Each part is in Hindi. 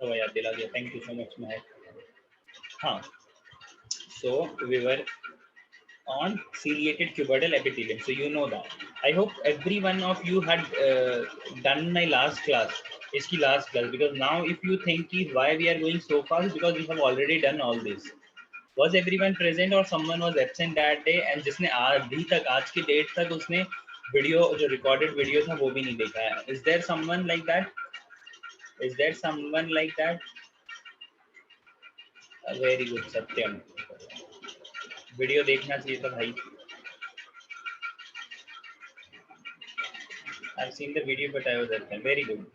ओ याद दिला दिया, थैंक यू सो मच महक। हाँ, so we were on ciliated cuboidal epithelium, so you know that. I hope every one of you had done my last class, iski last class, because now if you think ki why we are going so fast, because we have already done all this. Was everyone present or someone was absent that day and जिसने अभी तक आज की डेट तक उसने वीडियो जो रिकॉर्डेड वीडियो था वो भी नहीं देखा है? Is there someone like that? Is there someone like that? Very good Satyam, video देखना चाहिए था भाई. I've seen the video but I was absent. Very good,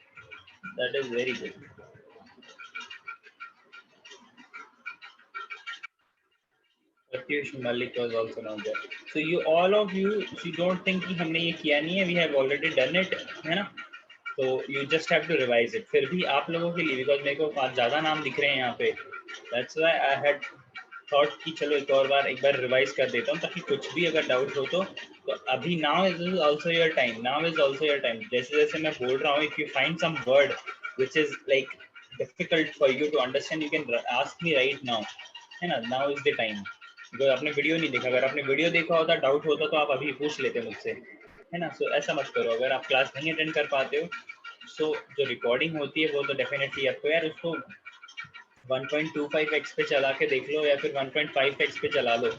that is very good. Pratyush Malik was also not there. So you all of you don't think कि हमने ये किया नहीं है, we have already done it, है ना? तो you just have to revise it. फिर भी आप लोगों के लिए, because मेरे को आज ज़्यादा नाम दिख रहे हैं यहाँ पे, that's why I had thought कि चलो एक बार रिवाइज कर देता हूँ, ताकि कुछ भी अगर डाउट हो तो अभी now is also your time. Now is also your time. जैसे जैसे मैं बोल रहा हूँ, if you find some word which is like difficult for you to understand, you can ask me right now, है ना? Now is the time. because आपने वीडियो नहीं देखा, अगर आपने वीडियो देखा होता, डाउट होता तो आप अभी पूछ लेते मुझसे, है ना? सो ऐसा मत करो, अगर आप क्लास नहीं अटेंड कर पाते हो, सो जो रिकॉर्डिंग होती है वो तो डेफिनेटली आपको यार उसको 1.25x पे चला के देख लो या फिर 1.5x पे चला लो,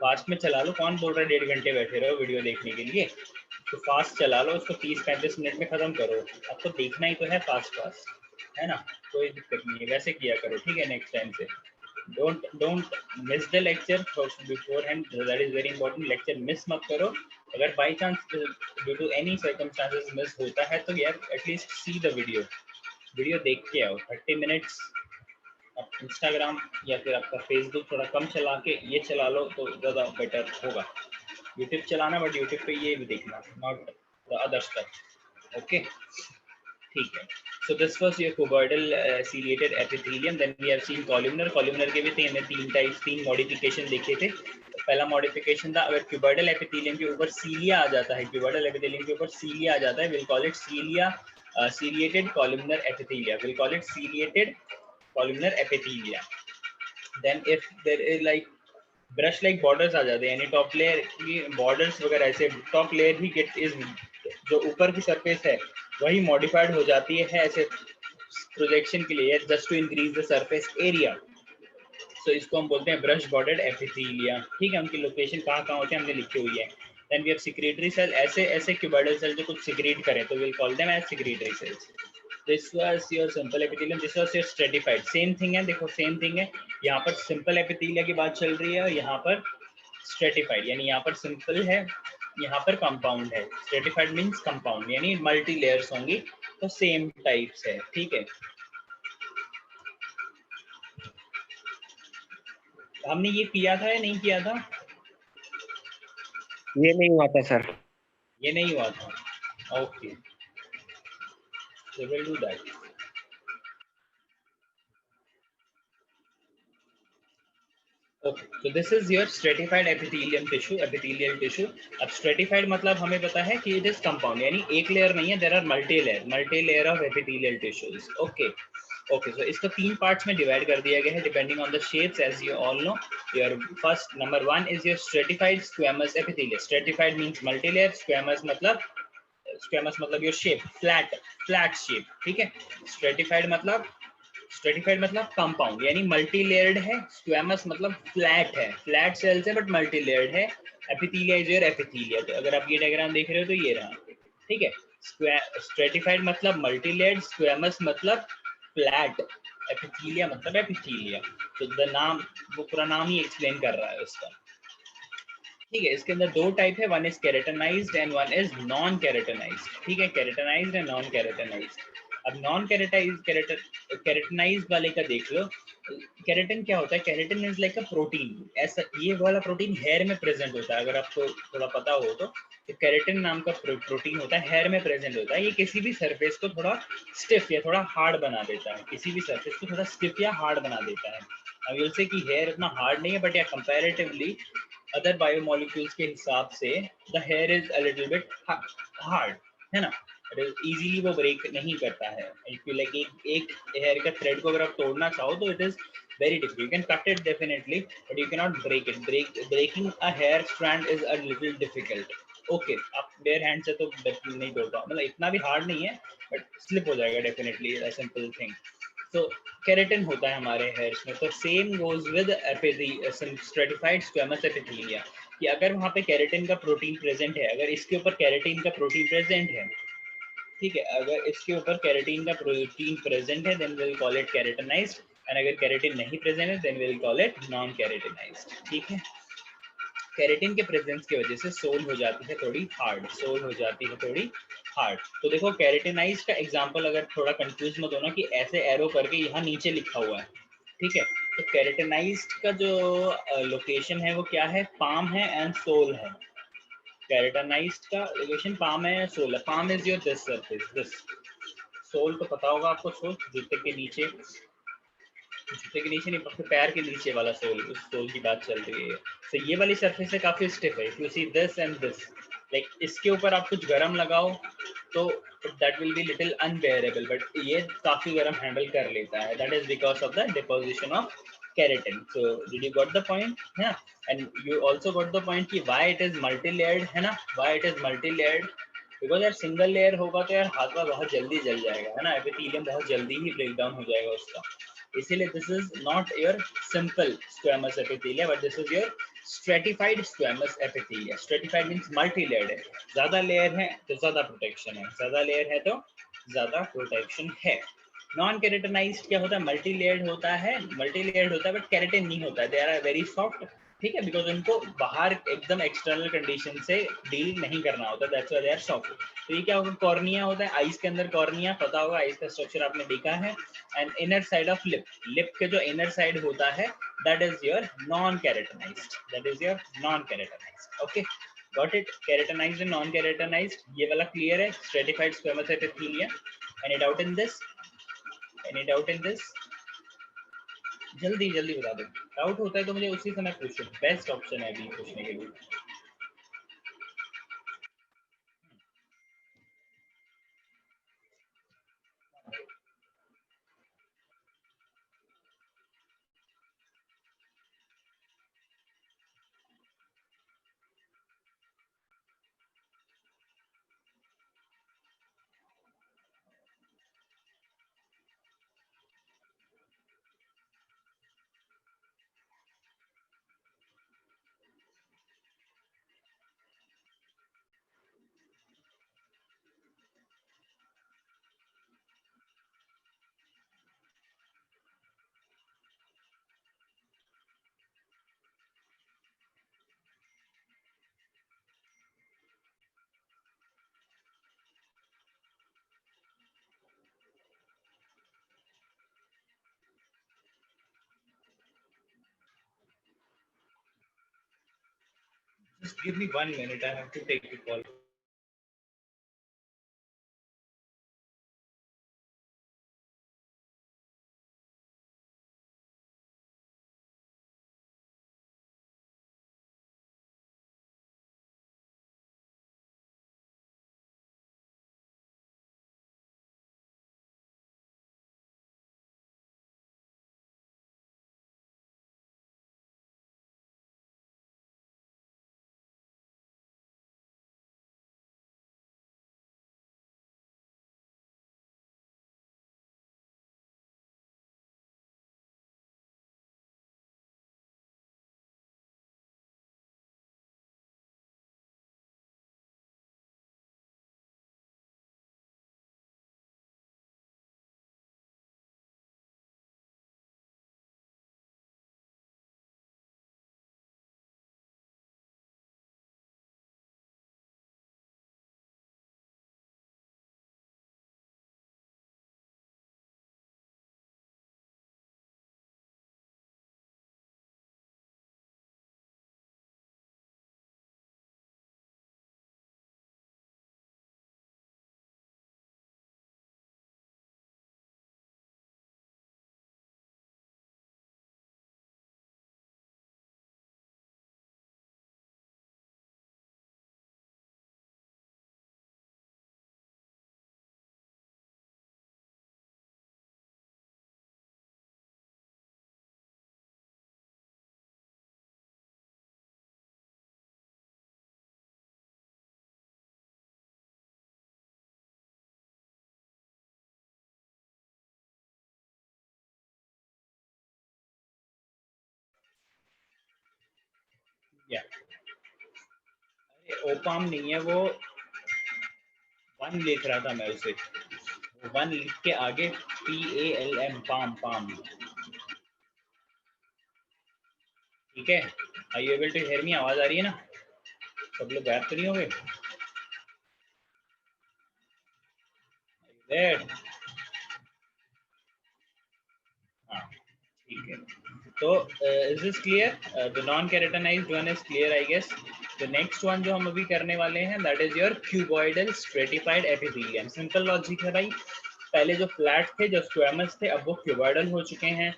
फास्ट में चला लो. कौन बोल रहा है 1.5 घंटे बैठे रहो वीडियो देखने के लिए? तो फास्ट चला लो उसको, 30-35 मिनट में खत्म करो. आपको देखना ही तो है फास्ट फास्ट, है ना? कोई दिक्कत नहीं है, वैसे किया करो, ठीक है? नेक्स्ट टाइम से don't miss the lecture beforehand, that is very important. Lecture miss मत करो. अगर by chance due to any circumstances miss होता है तो यार एटलीस्ट सी द वीडियो देख के आओ. 30 मिनट्स आप इंस्टाग्राम या फिर आपका फेसबुक थोड़ा कम चला के ये चला लो तो ज़्यादा बेटर होगा. यूट्यूब चलाना, बट यूट्यूब पे ये भी देखना, not the other stuff. Okay, ठीक है. So this was your cuboidal ciliated epithelium. Then we have seen columnar. Columnar के भी तीन टाइप्स, तीन मॉडिफिकेशन देखे थे. पहला मॉडिफिकेशन था, अगर क्यूबॉइडल एपिथेलियम के ऊपर सीलिया आ जाता है, क्यूबॉइडल एपिथेलियम के ऊपर सीलिया आ जाता है, will call it cilia ciliated columnar epithelia. We'll call it ciliated columnar epithelia. Then if there is like brush like borders आ जाते हैं, यानी टॉप लेयर की बॉर्डर्स वगैरह, ऐसे टॉप लेयर ही गेट इज, जो ऊपर की सरफेस है वही मॉडिफाइड हो जाती है ऐसे प्रोजेक्शन के लिए, just to increase the surface area. So इसको हम बोलते हैं ब्रश बॉर्डर्ड एपिथेलिया. ठीक है, उनकी लोकेशन कहाँ कहाँ होते हैं हमने लिखी हुई है. Then we have secretory cell, ऐसे ऐसे क्यूबॉइडल सेल जो कुछ सिक्रेट करें तो we'll call them as secretory cells. This was your simple epithelium, this was your stratified. Same thing है, देखो सेम थिंग है. यहाँ पर सिंपल एपिथेलिया की बात चल रही है और यहाँ पर स्ट्रेटिफाइड, यानी यहाँ पर सिंपल है, यहाँ पर कंपाउंड है. स्ट्रेटिफाइड मींस कंपाउंड, यानी मल्टी लेयर्स होंगी, तो सेम टाइप्स है. ठीक है, हमने ये किया था या नहीं किया था? ये नहीं हुआ था सर. ये नहीं हुआ था. Okay, so we'll do that. Okay, so this is your stratified epithelium tissue, epithelial tissue. अब stratified मतलब हमें पता है कि it is compound, यानी एक लेयर नहीं है, there are multi layer of epithelial tissues. Okay, okay, so इसको तीन parts में divide कर दिया गया है depending on the shapes, as you all know. Your first number one is your stratified squamous epithelium. Stratified means multi layer, squamous मतलब your shape, flat shape. ठीक है, स्ट्रेटिफाइड मतलब कंपाउंड, यानी मल्टी लेयर्ड है. स्क्वेमस मतलब फ्लैट है, फ्लैट सेल्स है बट मल्टी लेयर्ड है. Epithelia is your epithelia. तो अगर आप ये डायग्राम देख रहे हो तो ये रहा. ठीक है, स्ट्रेटिफाइड मतलब मल्टी लेयर्ड, स्क्वेमस मतलब फ्लैट, एपिथेलिया मतलब एपिथेलिया. तो द नाम, वो पूरा नाम ही एक्सप्लेन कर रहा है उसका. ठीक है, इसके अंदर दो टाइप है, one is keratinized and one is non keratinized. ठीक है, केराटिनाइज्ड एंड नॉन केराटिनाइज्ड. अब नॉन केराटिनाइज्ड वाले का देख लो. केराटिन क्या होता है? Keratin is like a protein. ऐसा ये वाला प्रोटीन हेयर में प्रेजेंट होता है, अगर आपको थोड़ा पता हो तो केराटिन नाम का प्रोटीन होता है, हेयर में प्रेजेंट होता है. ये किसी भी सरफेस को थोड़ा स्टिफ या थोड़ा हार्ड बना देता है, किसी भी सरफेस को थोड़ा स्टिफ या हार्ड बना देता है. अब यूल से कि हेयर इतना हार्ड नहीं है, बट या कंपैरेटिवली अदर बायोमोलिक्यूल्स के हिसाब से the here is a little bit hard, है ना? इजीली वो ब्रेक नहीं करता है। इफ यू लाइक एक हेयर का थ्रेड को अगर आप तोड़ना चाहो तो it is very difficult. You can cut it definitely, but you cannot break it. Breaking a hair strand is a little difficult. Okay, आप bare hand से तो नहीं तोड़ पाओ, मतलब इतना भी हार्ड नहीं है, बट स्लिप हो जाएगा definitely, a simple thing. So keratin होता है हमारे हेयर्स में, तो same goes with stratified squamous epithelia, कि अगर वहाँ पे केराटिन का प्रोटीन प्रेजेंट है, अगर इसके ऊपर केराटिन का प्रोटीन प्रेजेंट है, ठीक है, अगर इसके ऊपर केराटिन का प्रोटीन प्रेजेंट है then we'll call it keratinized, and अगर केराटिन नहीं प्रेजेंट है then we'll call it non keratinized. ठीक है, केराटिन के प्रेजेंस की वजह से सोल हो जाती है थोड़ी हार्ड, सोल हो जाती है थोड़ी हार्ड। तो देखो केराटिनाइज का एग्जांपल, अगर थोड़ा कंफ्यूज मत होना कि ऐसे एरो करके यहाँ नीचे लिखा हुआ है, ठीक है, तो केराटिनाइज्ड का जो लोकेशन है वो क्या है, पाम है एंड सोल है। केराटिनाइज्ड का लोकेशन पाम है, सोल है। Palm is your this surface, this. Sole तो पता होगा आपको, सोल जूते के नीचे, जूते के नीचे नहीं, आपके पैर के नीचे वाला सोल, उस सोल की बात चल रही है। तो ये वाली सरफेस है काफी स्टिफ है, you see this and this, like इसके ऊपर आप कुछ गरम लगाओ तो that will be little unbearable, but ये काफी गरम हैंडल कर लेता है, that is because of the deposition of keratin. So did you got the point? Yeah, and you also got the point कि why it is multi layered है ना, why it is multi layered, because यार सिंगल लेयर होगा तो यार हाथ में बहुत जल्दी जल जाएगा, है ना, एपिथेलियम बहुत जल्दी ही ब्रेक डाउन हो जाएगा उसका। इसीलिए this is not your simple squamous epithelia, but this is your stratified squamous epithelia. Stratified means multi layered है, ज्यादा लेयर है तो ज्यादा प्रोटेक्शन है, ज्यादा लेयर है तो ज्यादा प्रोटेक्शन है। नॉन केरेटिनाइज्ड क्या होता है, मल्टी लेयर्ड होता है, मल्टी लेयर्ड होता है बट केरेटिन नहीं होता है, दे आर वेरी सॉफ्ट। ठीक है, बिकॉज उनको बाहर एकदम एक्सटर्नल कंडीशन से डील नहीं करना होता, that's why they are soft. तो ये क्या होगा, कॉर्निया होता है, आइज के अंदर कॉर्निया, पता होगा आइज का स्ट्रक्चर आपने देखा है, and inner side of lip, lip के जो इनर साइड होता है that is your non keratinized, that is your non keratinized. Okay, got it, keratinized and non keratinized, ये वाला क्लियर है, stratified squamous epithelia. Any doubt in this, any doubt in this, जल्दी जल्दी बता दो, डाउट होता है तो मुझे उसी समय पूछो, बेस्ट ऑप्शन है अभी पूछने के लिए। Just give me 1 minute, I have to take the call. ओपाम नहीं है वो, वन लिख रहा था मैं उसे, वन लिख के आगे PALM, पाम पाम। ठीक है, I you able to hear me? आवाज आ रही है ना? सब लोग गायब तो नहीं हो गए? देयर? हाँ, ठीक है। तो is this clear? The non keratinized one is clear I guess. The next one जो हम अभी करने वाले हैं that is your cuboidal stratified epithelium. Simple logic है भाई, पहले जो फ्लैट थे, जो स्क्वेमस थे, अब वो क्यूबॉइडल हो चुके हैं।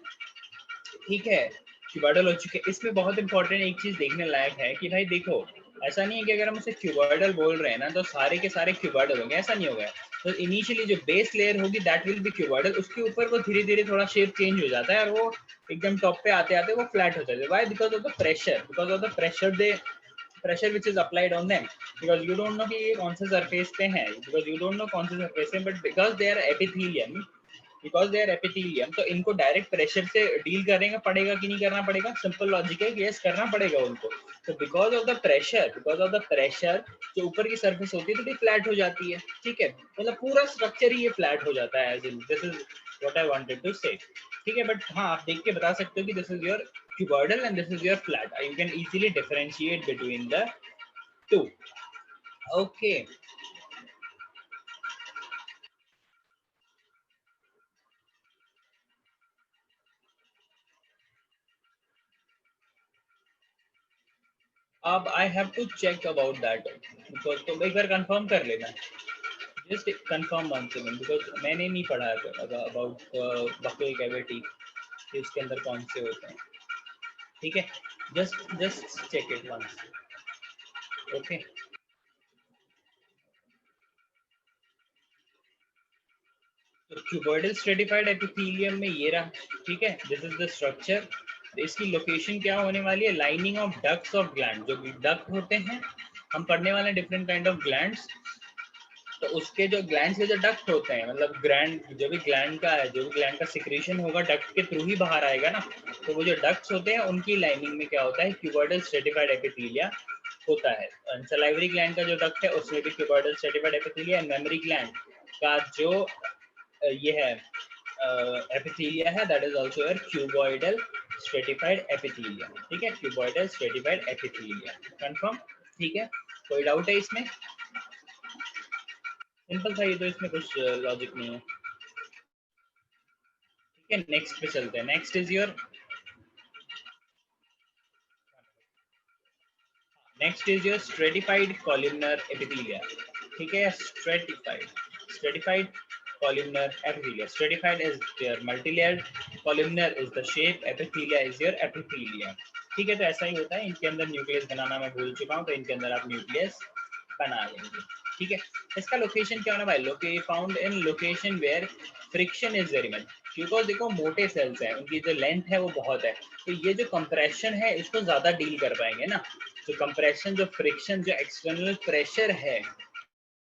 ठीक है, क्यूबॉइडल हो चुके हैं। इसमें बहुत इंपॉर्टेंट एक चीज देखने लायक है कि भाई देखो, ऐसा नहीं है कि अगर हम उसे क्यूबॉइडल बोल रहे हैं ना तो सारे के सारे क्यूबॉइडल होंगे, ऐसा नहीं होगा। तो इनिशियली जो बेस लेयर होगी दैट विल बी क्यूबॉइडल, उसके ऊपर वो धीरे धीरे थोड़ा शेप चेंज हो जाता है और वो एकदम टॉप पे आते आते वो फ्लैट हो जाता है। Why? Because of the pressure, because of the pressure they, pressure which is applied on them, because you don't know कि ये कौन से सरफेस पे हैं, because you don't know कौन से सरफेस पे, but because they are epithelium, because they are epithelium, तो इनको डायरेक्ट प्रेशर से डील करने पड़ेगा कि नहीं करना पड़ेगा? सिंपल लॉजिक है कि यस करना पड़ेगा उनको। तो because of the pressure, because of the pressure जो ऊपर की सरफेस होती है तो भी फ्लैट हो जाती है। ठीक है, मतलब पूरा स्ट्रक्चर ही ये फ्लैट हो जाता है, as in this is what I wanted to say. ठीक है, बट हाँ आप देख के बता सकते हो कि this is your cuboidal and this is your flat. You can easily differentiate between the two. Okay. अब I have to check about that because तुम एक बार कंफर्म कर लेना, just confirm one second, because मैंने नहीं पढ़ा है अबाउट बफल कैविटी कि उसके अंदर कौन से होते हैं। ठीक है, just just check it once. Okay, तो क्यूबॉइडल स्ट्रेटिफाइड एपिथेलियम में ये रहा। ठीक है, दिस इज द स्ट्रक्चर। इसकी लोकेशन क्या होने वाली है? Lining of ducts of gland, जो डक्ट होते हैं हम पढ़ने वाले डिफरेंट काइंड ऑफ ग्लैंड्स। तो उसके जो ग्लैंड के जो डक्ट होते हैं, मतलब ग्लैंड जो भी ग्लैंड का है, जो भी ग्लैंड का सिक्रेशन होगा डक्ट के थ्रू ही बाहर आएगा ना, तो वो जो डक्ट्स होते हैं उनकी लाइनिंग में क्या होता है? क्यूबॉइडल स्ट्रेटिफाइड एपिथेलिया होता है। सलाइवरी ग्लैंड का जो डक्ट है उसमें भी cuboidal stratified epithelia, memory gland का जो ये है एपिथेलिया है that is also your cuboidal stratified epithelia. ठीक है, क्यूबॉइडल स्ट्रेटिफाइड एपिथेलिया, कंफर्म? ठीक है, कोई डाउट है इसमें? सिंपल था ये तो, इसमें कुछ लॉजिक नहीं है। ठीक है, नेक्स्ट पे चलते हैं। Next is your, next is your stratified columnar epithelia. ठीक है, stratified columnar epithelium. Stratified is their multilayered, columnar is the shape, epithelia is your epithelium. ठीक है, तो ऐसा ही होता है। इनके अंदर न्यूक्लियस बनाना मैं भूल चुका हूँ, तो इनके अंदर आप न्यूक्लियस बना लेंगे। ठीक है, इसका लोकेशन क्या होना भाई? Found in location where friction is very much, because देखो मोटे सेल्स हैं, उनकी जो लेंथ है वो बहुत है, तो ये जो कंप्रेशन है इसको ज्यादा डील कर पाएंगे ना। जो कंप्रेशन, जो फ्रिक्शन, जो एक्सटर्नल प्रेशर है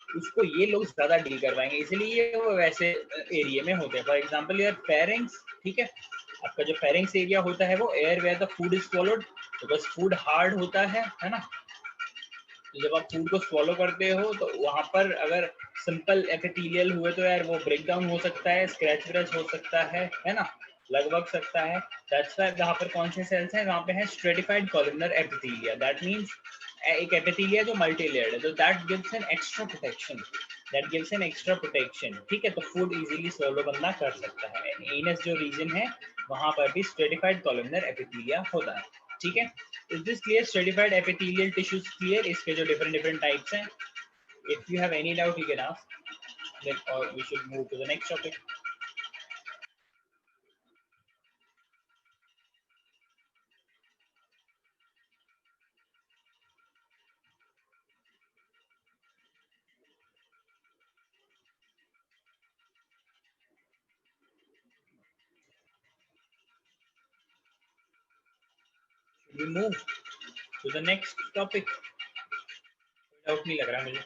उसको ये लोग ज्यादा डील करवाएंगे, इसलिए वो वैसे एरिया में होते हैं। फॉर एग्जाम्पल यार फेरिंग्स, ठीक है, आपका जो फेरिंग्स एरिया होता है वो air where the food is swallowed, तो बस फूड हार्ड होता है ना। तो जब आप फूड को स्वॉलो करते हो तो वहां पर अगर सिंपल एपिथेलियल हुए तो यार वो ब्रेक डाउन हो सकता है, स्क्रैच व्रैच हो सकता है ना, लगभग सकता है। दैट्स व्हाई जहाँ पर कौन से सेल्स हैं वहाँ पे है stratified columnar epithelia, that means एक एपिथेलिया जो मल्टी लेयर्ड है, तो that gives an extra protection, that gives an extra protection. ठीक है, तो फूड इजीली स्वॉलो बंदा कर सकता है। एनस जो रीजन है वहां पर भी स्ट्रेटिफाइड कॉलमनर एपिथेलिया होता है। ठीक है, is this clear? Stratified epithelial tissues clear? इसके जो डिफरेंट डिफरेंट टाइप्स हैं, if you have any doubt you can ask, then or we should move to the next topic. Should we move to the next topic? Doubt नहीं लग रहा मुझे।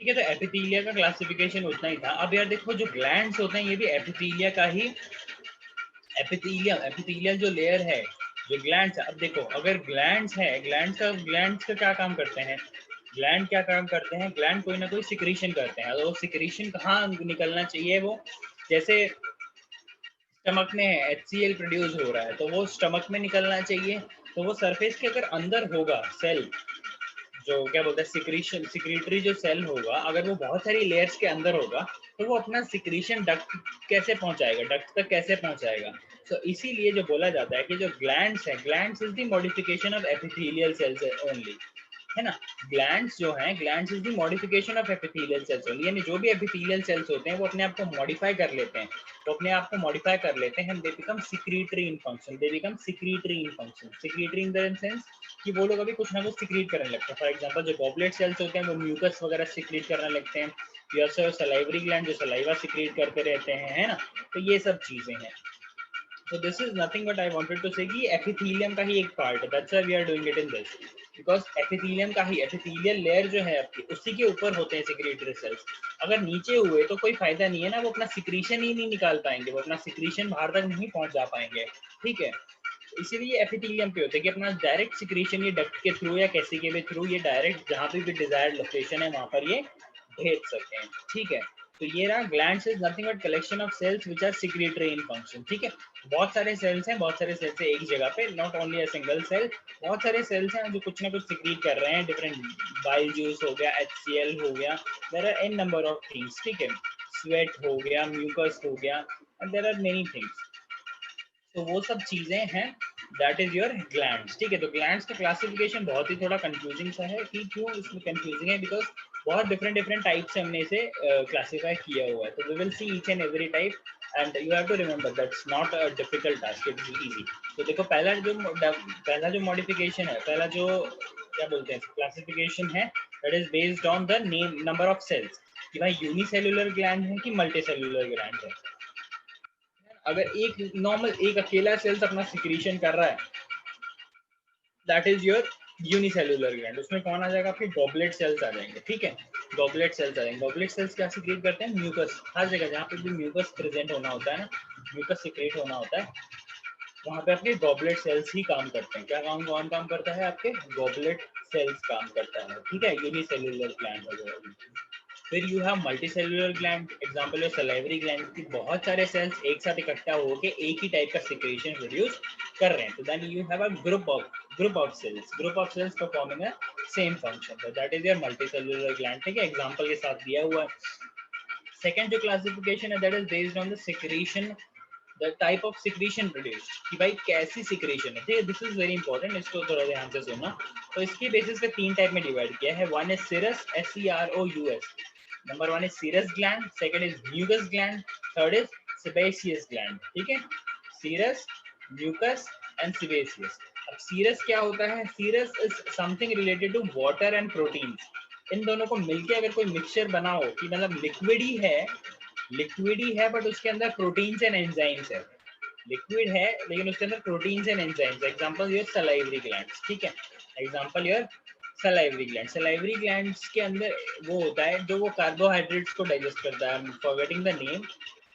ठीक है, तो एपिथेलिया का क्लासिफिकेशन उतना ही था। अब यार देखो, जो ग्लैंड्स होते हैं ये भी एपिथेलिया का ही, एपिथेलियल जो लेयर है, जो ग्लैंड्स है। अब देखो, अगर ग्लैंड्स है, ग्लैंड्स का क्या काम करते हैं, ग्लैंड क्या काम करते हैं, ग्लैंड कोई ना कोई सिक्रीशन करते हैं। अगर वो सिक्रीशन कहाँ निकलना चाहिए, वो जैसे स्टमक में HCl प्रोड्यूस हो रहा है तो वो स्टमक में निकलना चाहिए। तो वो सरफेस के अगर अंदर होगा सेल, जो क्या बोलते हैं सिक्रीशन, सिक्रीटरी जो सेल होगा, अगर वो बहुत सारी लेयर्स के अंदर होगा तो वो अपना सिक्रीशन डक्ट कैसे पहुंचाएगा, डक्ट तक कैसे पहुंचाएगा। तो इसीलिए जो बोला जाता है कि जो ग्लैंड्स है, glands is the modification of epithelial cells only, है ना। ग्लैंड्स जो हैं, glands is the modification of epithelial cells only, यानी जो भी एपिथेलियल सेल्स होते हैं वो अपने आप को मॉडिफाई कर लेते हैं, वो अपने आप को मॉडिफाई कर लेते हैं, they become secretory in function, they become secretory in function, secretory in the sense कि वो लोग अभी कुछ ना कुछ सिक्रीट करने लगते हैं। फॉर एग्जांपल जो गॉबलेट सेल्स होते हैं वो म्यूकस वगैरह सिक्रीट करने लगते हैं, या सलाइवरी ग्लैंड जो सलाइवा सिक्रीट करते रहते हैं, है ना। तो ये सब चीजें हैं। So this is nothing but I wanted to say कि epithelium का ही एक पार्ट है, that's why we are doing it in this, because epithelium का ही, epithelial layer जो है आपकी, उसी के ऊपर होते हैं secretory cells। अगर नीचे हुए तो कोई फायदा नहीं है ना, वो अपना सिक्रीशन ही नहीं निकाल पाएंगे, वो अपना सिक्रीशन बाहर तक नहीं पहुंच जा पाएंगे, ठीक है। इसीलिए एपिथेलियम पे होता है कि अपना डायरेक्ट सिक्रीशन ये डक्ट के थ्रू या कैसे के भी थ्रू ये डायरेक्ट जहाँ पे भी डिजायर्ड लोकेशन है वहां पर ये भेज सकते हैं, ठीक है। तो ये रहा, glands is nothing but collection of cells which are secretory in function, ठीक है। बहुत सारे सेल्स हैं, बहुत सारे सेल्स है एक जगह पे, not only a single cell, बहुत सारे सेल्स हैं जो कुछ ना कुछ सिक्रीट कर रहे हैं, डिफरेंट बाइल जूस हो गया, HCl हो गया, there are an number of things, ठीक है। स्वेट हो गया, म्यूकस हो गया, and there are many things. तो वो सब चीजें हैं, दैट इज योर ग्लैंड्स, ठीक है। तो ग्लैंड्स का क्लासिफिकेशन बहुत ही थोड़ा कंफ्यूजिंग सा है, कि क्यों इसमें कंफ्यूजिंग है, बिकॉज बहुत डिफरेंट डिफरेंट टाइप से हमने इसे क्लासीफाई किया हुआ है। तो we will see each and every type, and you have to remember that's not a difficult task, it is easy. तो देखो, पहला जो मॉडिफिकेशन है, पहला जो क्या बोलते हैं क्लासिफिकेशन है, that is based on the name number of cells, कि भाई यूनिसेल्युलर ग्लैंड है कि मल्टी सेल्युलर ग्लैंड है। अगर एक नॉर्मल एक अकेला सेल्स अपना सिक्रीशन कर रहा है, that is your unicellular gland. उसमें कौन आ जाएगा, आपके गॉबलेट सेल्स आ जाएंगे, ठीक है। गॉबलेट सेल्स आ जाएंगे। गॉबलेट सेल्स क्या सिक्रीट करते हैं, म्यूकस। हर जगह जहाँ पे भी म्यूकस प्रेजेंट होना होता है ना, म्यूकस सिक्रीट होना होता है, वहाँ पे आपके गॉबलेट सेल्स ही काम करते हैं। क्या काम, कौन काम करता है, आपके गॉबलेट सेल्स काम करता है, ठीक है, यूनिसेल्युलर ग्लैंड वगैरह। फिर you have multicellular gland, example है सलाइवरी ग्लैंड की, बहुत सारे सेल्स एक साथ इकट्ठा होकर एक ही टाइप का सिक्रेशन प्रोड्यूस कर रहे हैं। तो then you have a group of cells performing a same function, तो that is your multicellular gland, ठीक है। एग्जांपल के साथ दिया हुआ है। सेकंड जो क्लासिफिकेशन है, that is based on the secretion, the type of secretion produced, कि भाई कैसी सिक्रीशन है, ठीक है। दिस इज वेरी इंपॉर्टेंट, इसको थोड़ा ध्यान से सुनना। तो इसके बेसिस पे तीन टाइप में डिवाइड किया है। One is serous, SEROUS। Number one is serous gland, second is mucous gland, third is sebaceous gland, ठीक है। Serous, mucus and sebaceous. अब सीरस क्या होता है, serous is something related to water and proteins. इन दोनों को मिलके अगर कोई मिक्सचर बना हो, कि मतलब लिक्विड ही है बट उसके अंदर प्रोटीन्स एंड एंजाइम्स है, लिक्विड है लेकिन उसके अंदर proteins and enzymes. Example your salivary glands, ठीक है। Example your salivary gland, salivary glands के अंदर वो होता है जो वो कार्बोहाइड्रेट्स को डाइजेस्ट करता है, फॉरगेटिंग द नेम,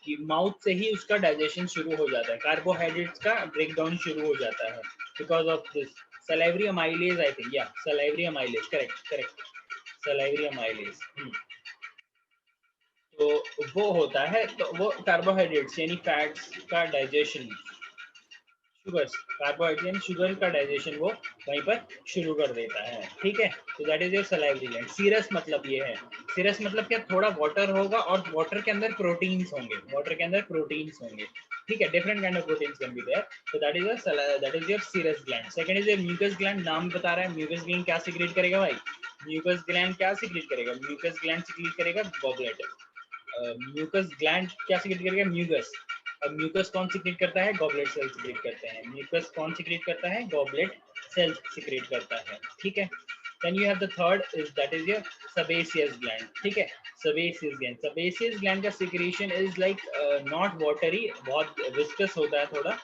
कि माउथ से ही उसका डाइजेशन शुरू हो जाता है, कार्बोहाइड्रेट्स का ब्रेक डाउन शुरू हो जाता है, because of this salivary amylase, I think, या salivary amylase, correct correct, salivary amylase. तो वो होता है, तो वो कार्बोहाइड्रेट्स यानी फैट्स का डाइजेशन, शुगर्स, कार्बोहाइड्रेट यानी शुगर का डाइजेशन वो वहीं पर शुरू कर देता है, ठीक है। तो that is your salivary gland. Serous मतलब ये है, सीरस मतलब क्या, थोड़ा वाटर होगा और वाटर के अंदर प्रोटीन्स होंगे, वाटर के अंदर प्रोटीन्स होंगे, ठीक है। Different kind of proteins can be there, तो that is your serous gland. Second is your mucous gland, नाम बता रहा है, म्यूकस ग्लैंड क्या सिक्रीट करेगा भाई, म्यूकस ग्लैंड क्या सिक्रीट करेगा, म्यूकस ग्लैंड सिक्रीट करेगा गॉबलेट। म्यूकस ग्लैंड क्या सिक्रीट करेगा, म्यूकस। अब म्यूकस कौन सिक्रीट करता है, गॉबलेट सेल सिक्रीट करते हैं। म्यूकस कौन सिक्रीट करता है, गॉबलेट सेल सिक्रीट करता है, ठीक है। Then you have the third is that is your sebaceous gland, ठीक है। सेबेशियस ग्लैंड का secretion is like not watery, बहुत विस्कस होता है थोड़ा,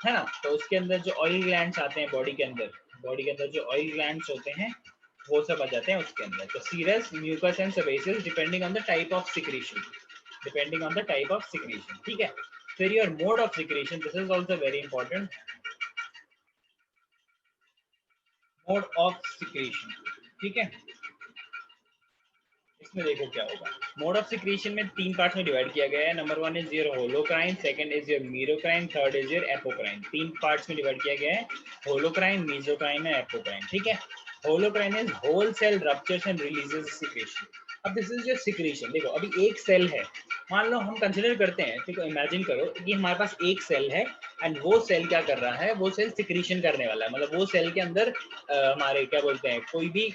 है ना। तो उसके अंदर जो ऑयल ग्लैंड्स आते हैं बॉडी के अंदर जो ऑयल ग्लैंड्स होते हैं वो सब आ जाते हैं उसके अंदर। तो serous, mucus and sebaceous depending on the type of secretion, depending on the type of secretion, ठीक है। फिर your mode of secretion, this is also very important, mode of secretion, ठीक है। इसमें देखो क्या होगा, मोड ऑफ सिक्रीशन में 3 पार्ट्स में डिवाइड किया गया है। Number 1 is your holocrine, second is your merocrine, third is your apocrine. 3 parts में डिवाइड किया गया है, होलोक्राइन, मीसोक्राइन एंड एपोक्राइन, ठीक है। Holocrine is whole cell ruptures and releases secretion. अब दिस इज योर सिक्रीशन। देखो अभी एक सेल है, मान लो हम कंसिडर करते हैं, देखो इमेजिन करो कि हमारे पास एक सेल है एंड वो सेल क्या कर रहा है, वो सेल सिक्रीशन करने वाला है, मतलब वो सेल के अंदर हमारे क्या बोलते हैं, कोई भी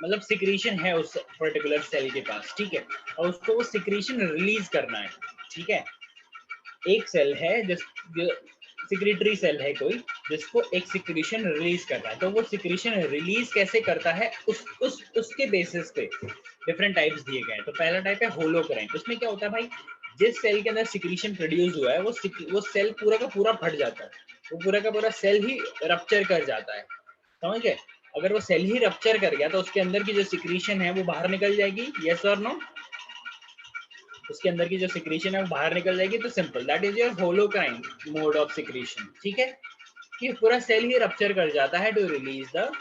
मतलब सिक्रीशन है उस पर्टिकुलर सेल के पास, ठीक है, और उसको वो सिक्रीशन रिलीज करना है, ठीक है। एक सेल है जिस जो सिक्रेटरी सेल है कोई, जिसको एक सिक्रीशन रिलीज करना है, तो वो सिक्रीशन रिलीज कैसे करता है, उसके बेसिस पे डिफरेंट टाइप्स दिए गए हैं। तो पहला टाइप है होलोक्राइन। उसमें क्या होता है भाई, जिस सेल के अंदर सिक्रीशन प्रोड्यूस हुआ है वो सेल पूरा का पूरा फट जाता है, वो पूरा का पूरा सेल ही रप्चर कर जाता है, समझ गए। अगर वो सेल ही रप्चर कर गया तो उसके अंदर की जो सिक्रीशन है वो बाहर निकल जाएगी, यस और नो। उसके अंदर की जो सिक्रीशन है वो बाहर निकल जाएगी, तो simple, that is your holocrine mode of secretion, ठीक है। कि पूरा सेल ही रप्चर कर जाता है to release the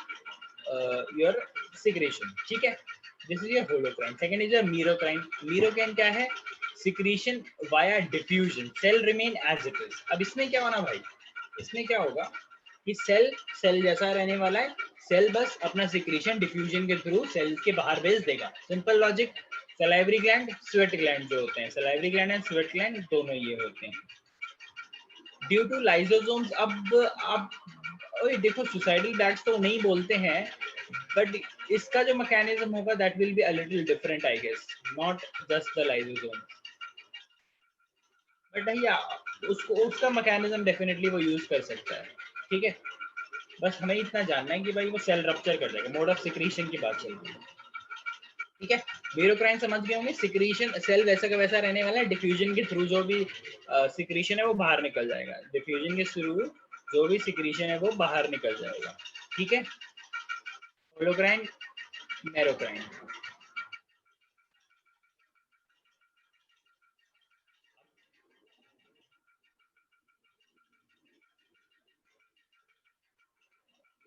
your secretion, ठीक है। This is your holocrine. Second is your merocrine. Merocrine क्या है, secretion via diffusion, cell remain as it is. अब इसमें क्या होना भाई, इसमें क्या होगा कि सेल सेल जैसा रहने वाला है, सेल बस अपना सिक्रीशन डिफ्यूजन के थ्रू सेल के बाहर भेज देगा, simple logic. Salivary gland, sweat gland जो होते हैं, salivary gland and sweat gland दोनों ये होते हैं। ड्यू टू लाइसोसोम्स, अब ओए देखो सुसाइडल बैट्स तो नहीं बोलते हैं, बट इसका जो मैकेनिज्म होगा that will be a little different I guess, not just the lysosome, but भैया उसको उसका मैकेनिज्म डेफिनेटली वो यूज कर सकता है, ठीक है। बस हमें इतना जानना है कि भाई वो सेल रप्चर कर जाएगा, मोड ऑफ सिक्रीशन की बात चल रही है, ठीक है। मीरोक्राइन समझ गए होंगे, सिक्रीशन सेल वैसा का वैसा रहने वाला है, डिफ्यूजन के थ्रू जो भी सिक्रीशन है वो बाहर निकल जाएगा, डिफ्यूजन के थ्रू जो भी सिक्रीशन है वो बाहर निकल जाएगा, ठीक है। होलोक्राइन, मैरोक्राइन।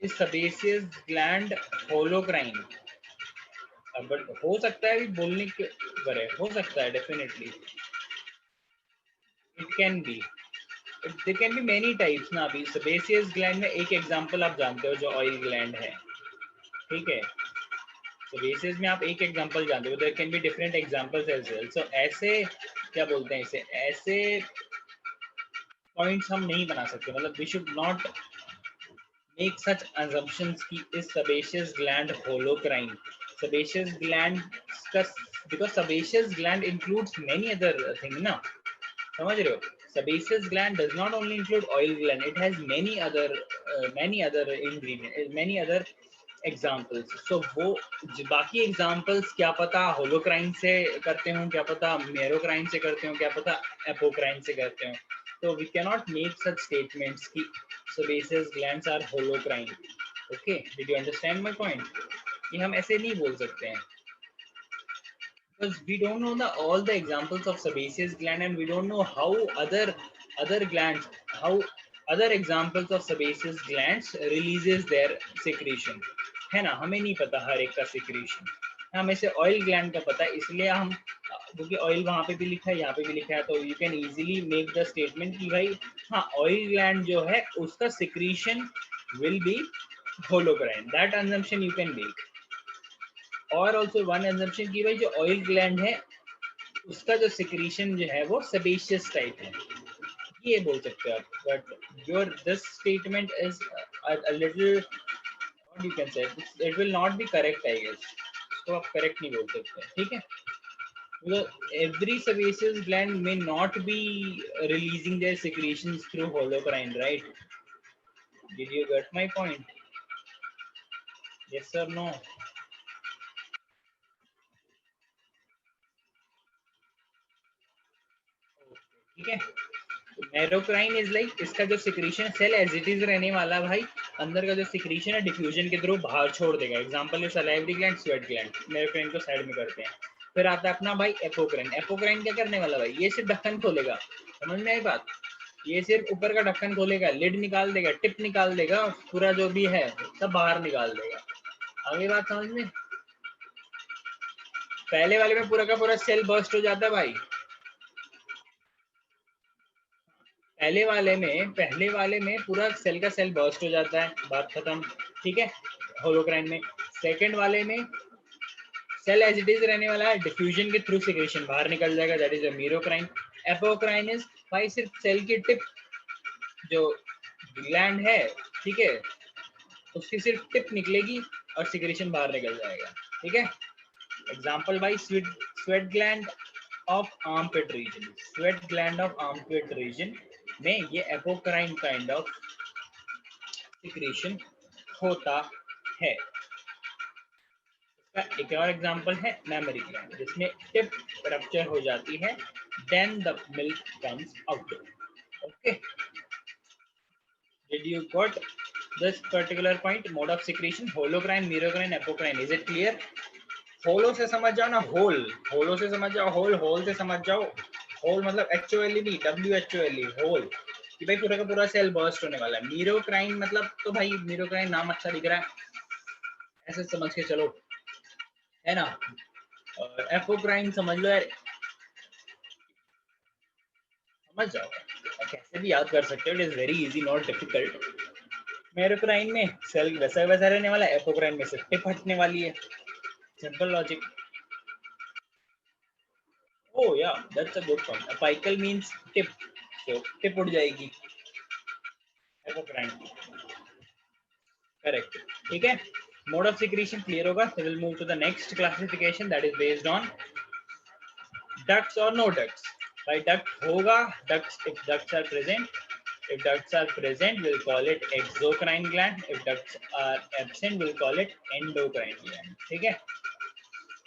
इस सबेसियस ग्लैंड होलोक्राइन, बट हो सकता है बोलने के बरे, हो सकता है definitely, it can be, there can be many types ना। अभी सेबेसियस ग्लैंड में एक एग्जांपल आप जानते हो जो ऑयल ग्लैंड है, ठीक है। सेबेसियस में आप एक एग्जांपल जानते हो, there can be different examples as well. So ऐसे क्या बोलते हैं इसे, ऐसे पॉइंट्स हम नहीं बना सकते, मतलब we should not make such assumptions कि इस sebaceous gland holocrine, sebaceous gland का, because sebaceous gland includes many other things ना, समझ रहे हो। sebaceous gland does not only include oil gland, it has many other ingredient, many other examples. So वो बाकी एग्जाम्पल्स क्या पता होलोक्राइन से करते हो, क्या पता मेरोक्राइन से करते हो, क्या पता एपोक्राइन से करते हो, तो we can not make such statements कि sebaceous glands are holocrine, okay, did you understand my point, कि हम ऐसे नहीं बोल सकते हैं, because we don't know the all the examples of sebaceous gland and we don't know how other glands, how other examples of sebaceous glands releases their secretion, है ना। हमें नहीं पता हर एक का सिक्रीशन, हमें से ऑयल ग्लैंड का पता है, इसलिए हम, क्योंकि ऑयल वहां पे भी लिखा है यहाँ पे भी लिखा है, तो you can easily make the statement कि भाई हाँ ऑयल ग्लैंड जो है उसका secretion will be holocrine, that assumption you can make. और ऑल्सो वन assumption की भाई जो ऑयल ग्लैंड है उसका जो सिक्रीशन जो है वो सेबेशियस टाइप है, ये बोल सकते हो आप, but your this statement is a little, what you can say, it will not be correct I guess, तो आप करेक्ट नहीं बोल सकते, ठीक है। because every sebaceous gland may not be releasing their secretions through holocrine, right? Did you get my point? Yes or no? ठीक है। मैरोक्राइन इज लाइक, इसका जो secretion cell as it is रहने वाला भाई, अंदर का जो सिक्रीशन है डिफ्यूजन के थ्रू बाहर छोड़ देगा। एग्जांपल है salivary gland, sweat gland. Merocrine को साइड में करते हैं। फिर आता है अपना भाई एपोक्राइन। एपोक्राइन क्या करने वाला भाई, ये सिर्फ ढक्कन खोलेगा, समझ में आई बात। ये सिर्फ ऊपर का ढक्कन खोलेगा, लिड निकाल देगा, टिप निकाल देगा, पूरा जो भी है सब बाहर निकाल देगा। आगे बात समझ में। पहले वाले में पूरा का पूरा सेल बर्स्ट हो जाता है भाई। पहले वाले में पूरा सेल का सेल बर्स्ट हो जाता है, बात खत्म, ठीक है। होलोक्राइन में। सेकंड वाले में सेल एज इट इज रहने वाला है, डिफ्यूजन के थ्रू सिक्रेशन बाहर निकल जाएगा, that is a मीरोक्राइन। Apocrine is भाई सिर्फ सेल की टिप, जो ग्लैंड है, ठीक है, उसकी सिर्फ टिप निकलेगी और सिक्रेशन बाहर निकल जाएगा, ठीक है। एग्जांपल भाई sweat gland of armpit region. Sweat gland of armpit region में ये एपोक्राइन काइंड ऑफ सिक्रेशन होता है। एक और एग्जांपल है मेमोरी ग्लैंड, जिसमें टिप रप्चर हो जाती है, then the milk comes out. Okay, did you got this particular point? Mode of secretion, holocrine, merocrine, apocrine. Is it clear? Holo से समझ जाओ ना, होल, होलो से समझ जाओ, होल, होल से समझ जाओ। होल मतलब HOLE नहीं, WHOLE, होल, कि भाई पूरा का पूरा सेल बर्स्ट होने वाला है। मीरोक्राइन मतलब तो भाई मीरोक्राइन नाम अच्छा दिख रहा है, ऐसे समझ के चलो, है ना। और एपोक्राइन समझ लो यार, समझ जाओ, कैसे भी याद कर सकते हो, it is very easy, not difficult. मीरोक्राइन में सेल वैसा वैसा रहने वाला है, एपोक्राइन में सिर्फ टिप हटने वाली है, simple logic. Oh yeah, that's a good point. Apical means tip, so tip उड़ जाएगी, एपोक्राइन, करेक्ट, ठीक है। मोड ऑफ सिक्रीशन क्लियर होगा, so we'll move to the next classification that is based on ducts or no ducts. By duct होगा, ducts, if ducts are present, if ducts are present we'll call it exocrine gland, if ducts are absent we'll call it endocrine gland, ठीक है।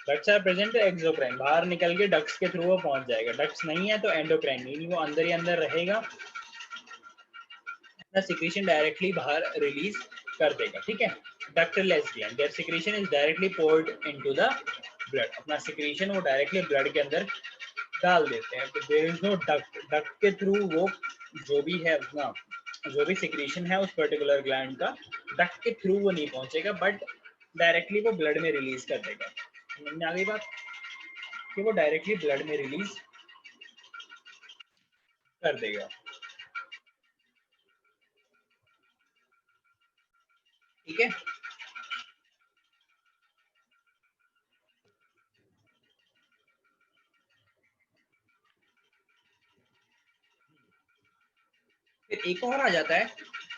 डक्ट्स आर प्रेजेंट तो एक्सोक्राइन, बाहर निकल के डक्ट्स के थ्रू वो पहुंच जाएगा। डक्ट्स नहीं है तो एंडोक्राइन, यानी वो अंदर ही अंदर रहेगा, अपना सिक्रीशन डायरेक्टली बाहर रिलीज कर देगा, ठीक है। Ductless gland, their secretion is directly poured into the blood, अपना सिक्रीशन वो डायरेक्टली ब्लड के अंदर डाल देते हैं। तो there is no duct, duct के थ्रू वो जो भी है अपना, जो भी सिक्रीशन है उस पर्टिकुलर ग्लैंड का, डक्ट के थ्रू वो नहीं पहुंचेगा, बट डायरेक्टली वो ब्लड में रिलीज कर देगा। समझ में आ गई बात, कि वो डायरेक्टली ब्लड में रिलीज कर देगा, ठीक है। फिर एक और आ जाता है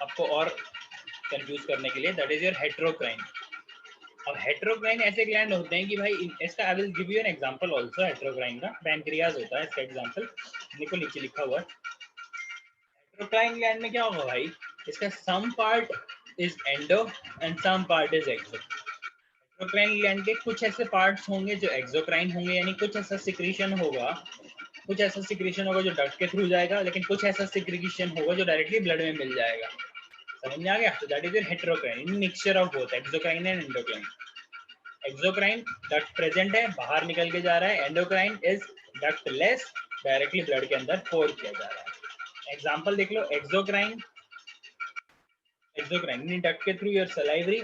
आपको और कंफ्यूज करने के लिए, दैट इज योर हेट्रोक्राइन। अब हेट्रोक्राइन ऐसे ग्लैंड होते हैं कि भाई इसका, I will give you an example also. Heterocrine का पैनक्रियाज होता है इसका एग्जांपल, देखो नीचे लिखा हुआ है। हेट्रोक्राइन ग्लैंड में क्या होगा भाई, इसका some part is endo and some part is exo. Heterocrine gland के कुछ ऐसे पार्ट्स होंगे जो एक्सोक्राइन होंगे, यानी कुछ ऐसा सिक्रीशन होगा, कुछ ऐसा सिक्रीशन होगा जो डक्ट के थ्रू जाएगा, लेकिन कुछ ऐसा सिक्रीशन होगा जो डायरेक्टली ब्लड में मिल जाएगा। समझ में आ गया? तो that is your heterocrine, mixture of both exocrine and endocrine. Exocrine duct present है, बाहर निकल के जा रहा है, endocrine is ductless, directly blood के अंदर पोर किया जा रहा है। एग्जांपल देख लो, एक्सोक्राइन, एक्सोक्राइन डक्ट के through your salivary,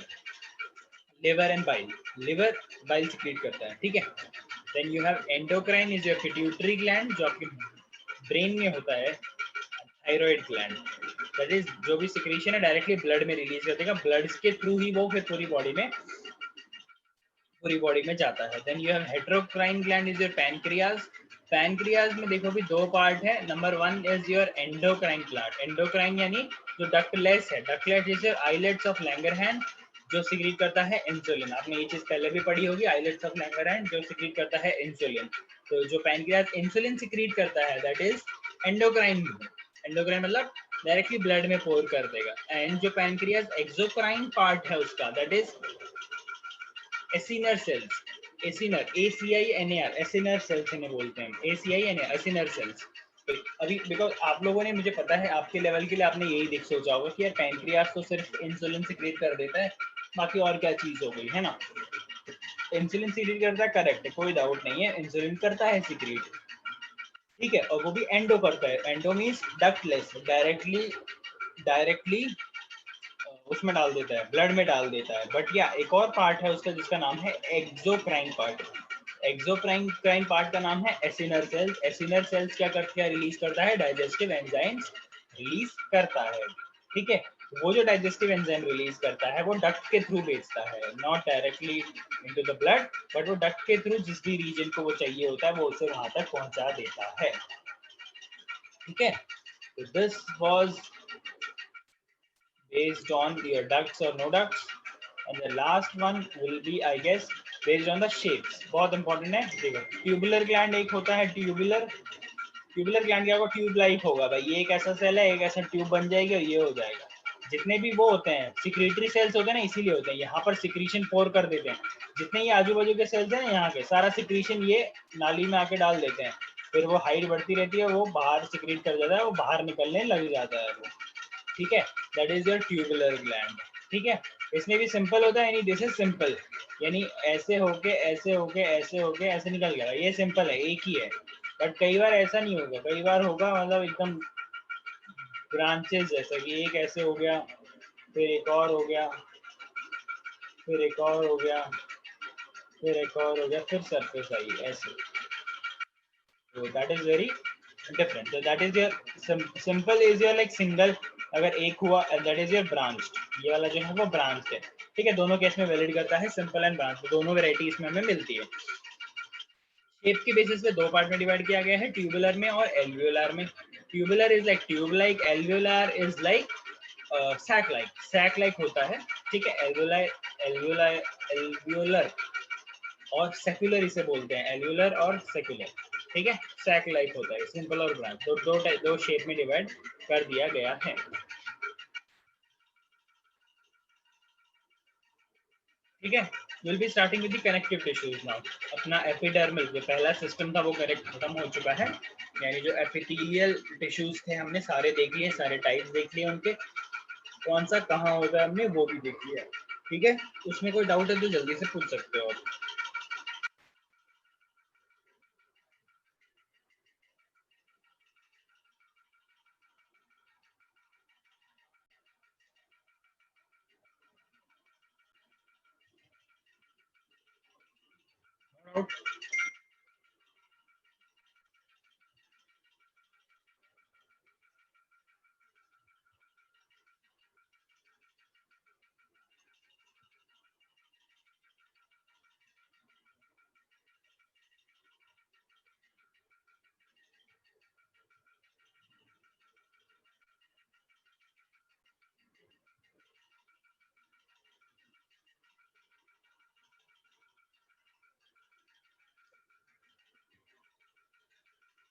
liver and bile, liver bile secrete करता है, ठीक है। Then you have endocrine is your pituitary gland, जो आपके ब्रेन में होता है, थायराइड ग्लैंड, दैट इज जो भी सिक्रीशन है डायरेक्टली ब्लड में रिलीज कर देगा, ब्लड के थ्रू ही वो फिर पूरी बॉडी में जाता है। Then you have heterocrine gland is your pancreas. Pancreas में देखो भी दो पार्ट है, number one is your endocrine gland. Endocrine यानी जो डक्टलेस है, ductless is your islets of Langerhans, जो सिक्रीट करता है इंसुलिन। आपने ये चीज पहले भी पढ़ी होगी, आइलेट्स ऑफ लैंगरहैंस जो सिक्रीट करता है इंसुलिन। तो जो पैनक्रियाज इंसुलिन सिक्रीट करता है दैट इज एंडोक्राइन। एंडोक्राइन मतलब डायरेक्टली ब्लड में पोर कर देगा। एंड जो पैनक्रियाज एक्सोक्राइन पार्ट है उसका, that is acinar cells, acinar, ACINAR, acinar cells इन्हें बोलते हैं, ACINAR, एसिनर सेल्स। अभी बिकॉज आप लोगों ने, मुझे पता है आपके लेवल के लिए आपने यही सोचा होगा कि यार पैंक्रियास तो सिर्फ इंसुलिन सिक्रीट कर देता है, बाकी और क्या चीज हो गई है ना। इंसुलिन सिक्रीट करता है, करेक्ट है, कोई डाउट नहीं है, इंसुलिन करता है सिक्रीट, ठीक है, और वो भी एंडो करता है। Endo means ductless, directly directly उसमें डाल देता है, ब्लड में डाल देता है। बट या एक और पार्ट है उसका जिसका नाम है एक्सोक्राइन पार्ट। एक्सोक्राइन पार्ट का नाम है एसिनर सेल्स। एसिनर सेल्स क्या करते हैं, रिलीज करता है डाइजेस्टिव एंजाइम्स रिलीज करता है, ठीक है। वो जो डाइजेस्टिव एंजाइम रिलीज करता है वो डक्ट के थ्रू भेजता है, not directly into the blood, but वो डक्ट के थ्रू जिस भी रीजन को वो चाहिए होता है वो उसे वहां तक पहुंचा देता है, ठीक है। तो this was based on your ducts or no ducts, and the last one will be I guess based on the shapes। बहुत इंपॉर्टेंट है, देखो ट्यूबुलर ग्लैंड एक होता है, ट्यूबुलर ग्लैंड क्या होगा, ट्यूब लाइक होगा भाई, ये एक ऐसा सेल है, एक ऐसा ट्यूब बन जाएगी और ये हो जाएगा। जितने भी वो होते हैं सिक्रेटरी सेल्स होते हैं ना, इसीलिए होते हैं, यहाँ पर सिक्रीशन पोर कर देते हैं। जितने ये आजू बाजू के सेल्स हैं यहाँ के, सारा सिक्रीशन ये नाली में आके डाल देते हैं, फिर वो हाइट बढ़ती रहती है, वो बाहर सिक्रीट कर जाता है, वो बाहर निकलने लग जाता है वो, ठीक है। That is your tubular gland, ठीक है। इसमें भी सिंपल होता है, यानी दिस इज सिंपल, यानी ऐसे होके ऐसे होके ऐसे होके ऐसे निकल गया, ये सिंपल है, एक ही है। बट कई बार ऐसा नहीं होगा, कई बार होगा मतलब एकदम ब्रांचेस जैसा कि एक ऐसे हो गया, फिर एक और हो गया, फिर एक और हो गया, फिर एक और हो गया, फिर सरफेस आई ऐसे। तो दैट इज वेरी डिफरेंट। तो that is your simple is your like single, अगर एक हुआ दैट इज योर ब्रांच, ये वाला जो है वो ब्रांच है, ठीक है। दोनों केस में वैलिड करता है, सिंपल एंड ब्रांच, तो दोनों वेराइटी इसमें हमें मिलती है। शेप के बेसिस पे दो पार्ट में डिवाइड किया गया है, ट्यूबुलर में और एल्वियोलर में। Tubular is like tube like, alveolar is like sac like होता है, ठीक है। एल्वियोलर एल्वियोलर एल्वियोलर और सेक्युलर इसे बोलते हैं, एल्वियोलर और सेक्युलर, ठीक है। सैक लाइक होता है, सिंपल और ब्रांच, दो शेप में डिवाइड कर दिया गया है, ठीक है। Will be starting with the connective tissues now. अपना एपिडर्मल जो पहला सिस्टम था वो करेक्ट खत्म हो चुका है, यानी जो एपिथेलियल टिश्यूज थे हमने सारे देख लिए, सारे टाइप्स देख लिए उनके, कौन सा कहाँ होता है हमने वो भी देख लिया, ठीक है। उसमें कोई डाउट है तो जल्दी से पूछ सकते हो आप।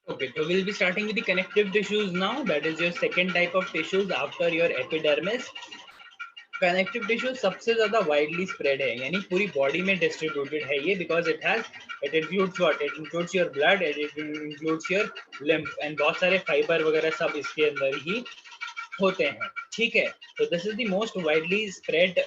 Okay, so we'll be starting with the connective tissues now. That is your second type of tissues after your epidermis. Connective tissue सबसे ज्यादा वाइडली स्प्रेड है, यानी पूरी बॉडी में डिस्ट्रीब्यूटेड है ये, because it includes what, it includes your blood, it includes your lymph and बहुत सारे फाइबर वगैरह सब इसके अंदर ही होते हैं, ठीक है। तो this is the most widely spread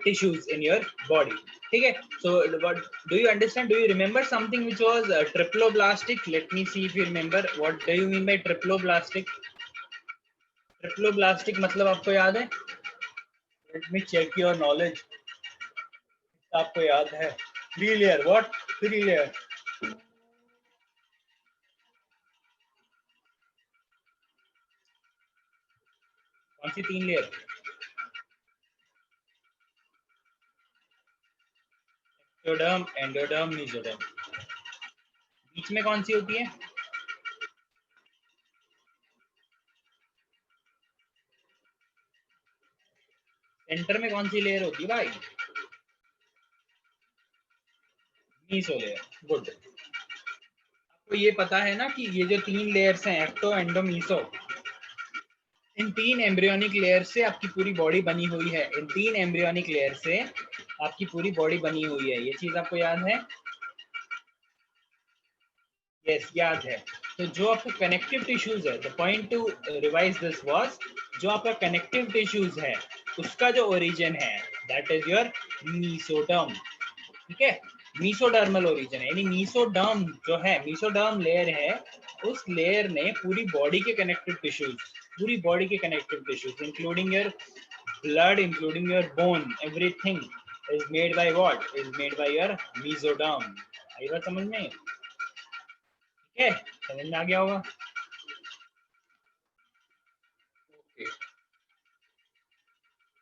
tissues in your body, ठीक है। So what do you understand, do you remember something which was triploblastic? Let me see if you remember, what do you mean by triploblastic? Triploblastic मतलब आपको याद है? Let me check your knowledge, आपको याद है? Three layer, what three layer? कौन सी तीन लेयर? Ectoderm, endoderm, mesoderm. बीच में कौन सी होती है? सेंटर में कौन सी लेयर होती है भाई? Meso layer, good. आपको ये पता है ना कि ये जो तीन लेयर्स हैं, एक्टो एंडो मीसो, इन तीन एम्ब्रियोनिक लेयर से आपकी पूरी बॉडी बनी हुई है, इन तीन एम्ब्रियोनिक लेयर से आपकी पूरी बॉडी बनी हुई है, ये चीज आपको याद है? यस, याद है। तो जो आपका कनेक्टिव टिश्यूज है, the point two revise this was, जो आपका कनेक्टिव टिश्यूज है उसका जो ओरिजिन है दैट इज योर मीसोडर्म। ठीक है, मीसोडर्मल ओरिजिन है, यानी मीसोडर्म जो है, मीसोडर्म लेयर है, उस लेयर ने पूरी बॉडी के कनेक्टिव टिश्यूज, पूरी बॉडी के connective tissues including your blood, including your bone, everything is made by what? Is made by your mesoderm. आई बात समझ में? ठीक है, समझ में आ गया होगा? Okay.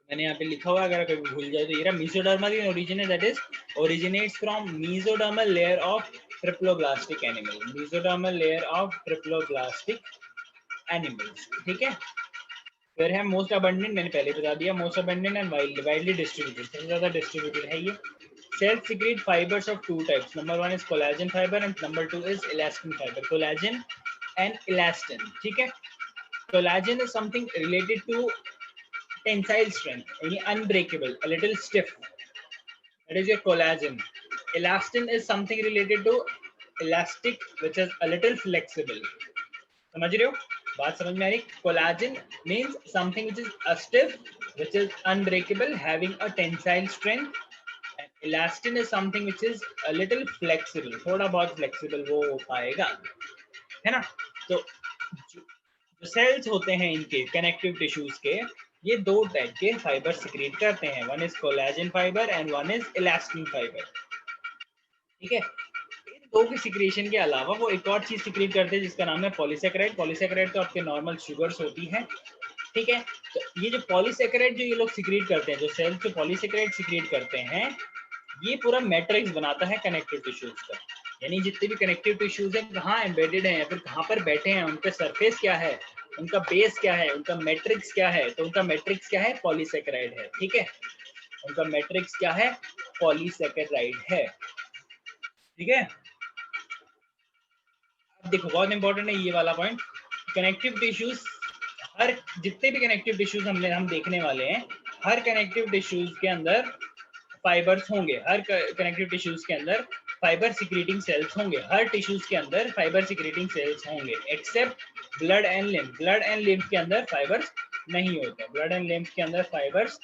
मैंने यहाँ पे लिखा हुआ, अगर कभी भूल जाए तो, ये रहा mesodermal origin है, that is originates from mesodermal layer of triploblastic animal. Mesodermal layer of triploblastic animals. ठीक है? फिर है मोस्ट अबंडेंट, मैंने पहले बता दिया, most abundant and widely distributed, सबसे ज्यादा डिस्ट्रीब्यूटेड है ये। Cells secrete fibers of two types. Number one is collagen fiber and number two is elastin fiber. Collagen and elastin. ठीक है? Collagen is something related to tensile strength, यानी unbreakable, a little stiff. That is your collagen. Elastin is something related to elastic, which is a little flexible. समझ रहे हो? बात समझ में आ रही? Collagen means something which is a stiff, which is unbreakable, having a tensile strength. Elastin is something which is a little flexible, थोड़ा बहुत flexible वो हो पाएगा, है ना? तो जो सेल्स होते हैं इनके कनेक्टिव टिश्यूज के, ये दो टाइप के फाइबर सिक्रीट करते हैं, one is collagen fibre and one is elastin fibre. ठीक है, इन दो के सिक्रेशन के अलावा वो एक और चीज सिक्रीट करते हैं जिसका नाम है पॉलीसेकेराइड। पॉलीसेकेराइड तो आपके नॉर्मल शुगर्स होती हैं। ठीक है, तो ये जो पॉलीसेकेराइड जो ये लोग सिक्रीट करते हैं, जो सेल्स जो पॉलीसेकेराइड सिक्रीट करते हैं, ये पूरा मैट्रिक्स बनाता है कनेक्टिव टिश्यूज का। यानी जितने भी कनेक्टिव टिश्यूज हैं कहाँ एम्बेडेड हैं या फिर कहाँ पर बैठे हैं, उनका सरफेस क्या है, उनका बेस क्या है, उनका मैट्रिक्स क्या है, तो उनका मैट्रिक्स क्या है? पॉलीसेकेराइड है। ठीक है, उनका मैट्रिक्स क्या है? पॉलीसेकेराइड है। ठीक है, अब देखो बहुत इंपॉर्टेंट है ये वाला पॉइंट, कनेक्टिव टिश्यूज, हर जितने भी कनेक्टिव टिश्यूज हम देखने वाले हैं, हर कनेक्टिव टिश्यूज के अंदर फाइबर्स होंगे, हर कनेक्टिव टिश्यूज के अंदर फाइबर सिक्रीटिंग सेल्स होंगे, हर टिश्यूज के अंदर फाइबर सिक्रीटिंग सेल्स होंगे, except blood and lymph. Blood and lymph के अंदर फाइबर्स नहीं होते, ब्लड एंड लिम्फ के अंदर फाइबर्स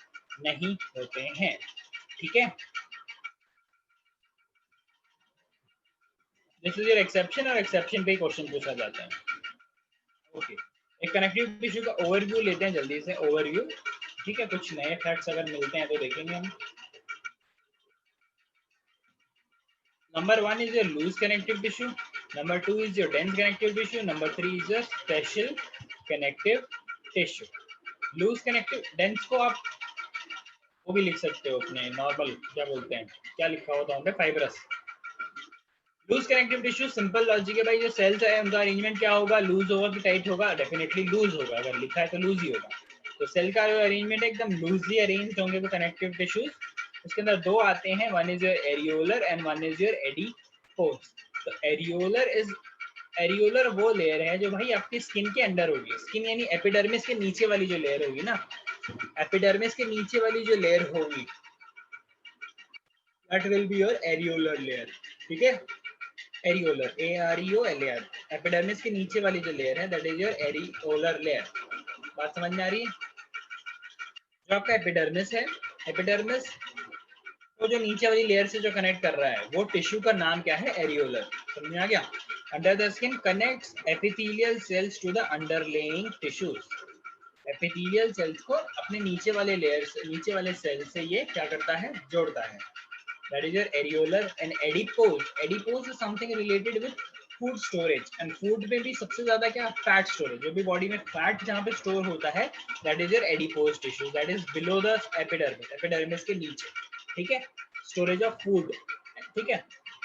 नहीं होते हैं। ठीक है, दिस इज योर एक्सेप्शन, और एक्सेप्शन पे क्वेश्चन पूछा जाता है। ओके, एक कनेक्टिव टिश्यू का ओवरव्यू लेते हैं जल्दी से, ओवरव्यू। ठीक है, कुछ नए फैक्ट्स अगर मिलते हैं तो देखेंगे हम। Number one is your loose connective tissue. Number two is your dense connective tissue. Number three is your special connective tissue. Loose connective, dense को आप वो भी लिख सकते हो अपने नॉर्मल, क्या बोलते हैं, क्या लिखा होता है fibrous. Loose connective tissue, simple logic है भाई, जो सेल्स है उनका अरेंजमेंट क्या होगा? लूज होगा कि टाइट होगा? डेफिनेटली लूज होगा, अगर लिखा है तो लूज ही होगा। तो सेल का जो अरेंजमेंट है एकदम लूजली अरेंज होंगे वो कनेक्टिव टिश्यूज। उसके अंदर दो आते हैं, one is your areolar and one is your adipose. तो एरियोलर वो लेयर है जो भाई आपकी स्किन के अंदर होगी, स्किन यानी एपिडर्मिस के नीचे वाली जो लेयर होगी ना, एपिडर्मिस के नीचे वाली जो लेयर होगी, that will be your areolar layer. ठीक है, एरियोलर, AREOLAR, एपिडर्मिस के नीचे वाली जो लेयर है that is your areolar layer. बात समझ में आ रही है? जो आपका एपिडर्मिस है, एपिडर्मिस तो जो नीचे वाली लेयर से जो कनेक्ट कर रहा है वो टिश्यू का नाम क्या है? एरियोलर। समझ में आ गया? Under the skin connects epithelial cells to the underlying tissues. Epithelial cells को अपने नीचे वाले लेयर से, नीचे वाले सेल से ये क्या करता है? जोड़ता है। That is your areolar and adipose. Adipose is something related with food storage, and food में भी सबसे ज्यादा क्या? Fat storage. जो भी बॉडी में फैट जहाँ पे स्टोर होता है that is your adipose tissue, that is below the epidermis, epidermis के नीचे। ठीक है, स्टोरेज ऑफ फूड। ठीक है,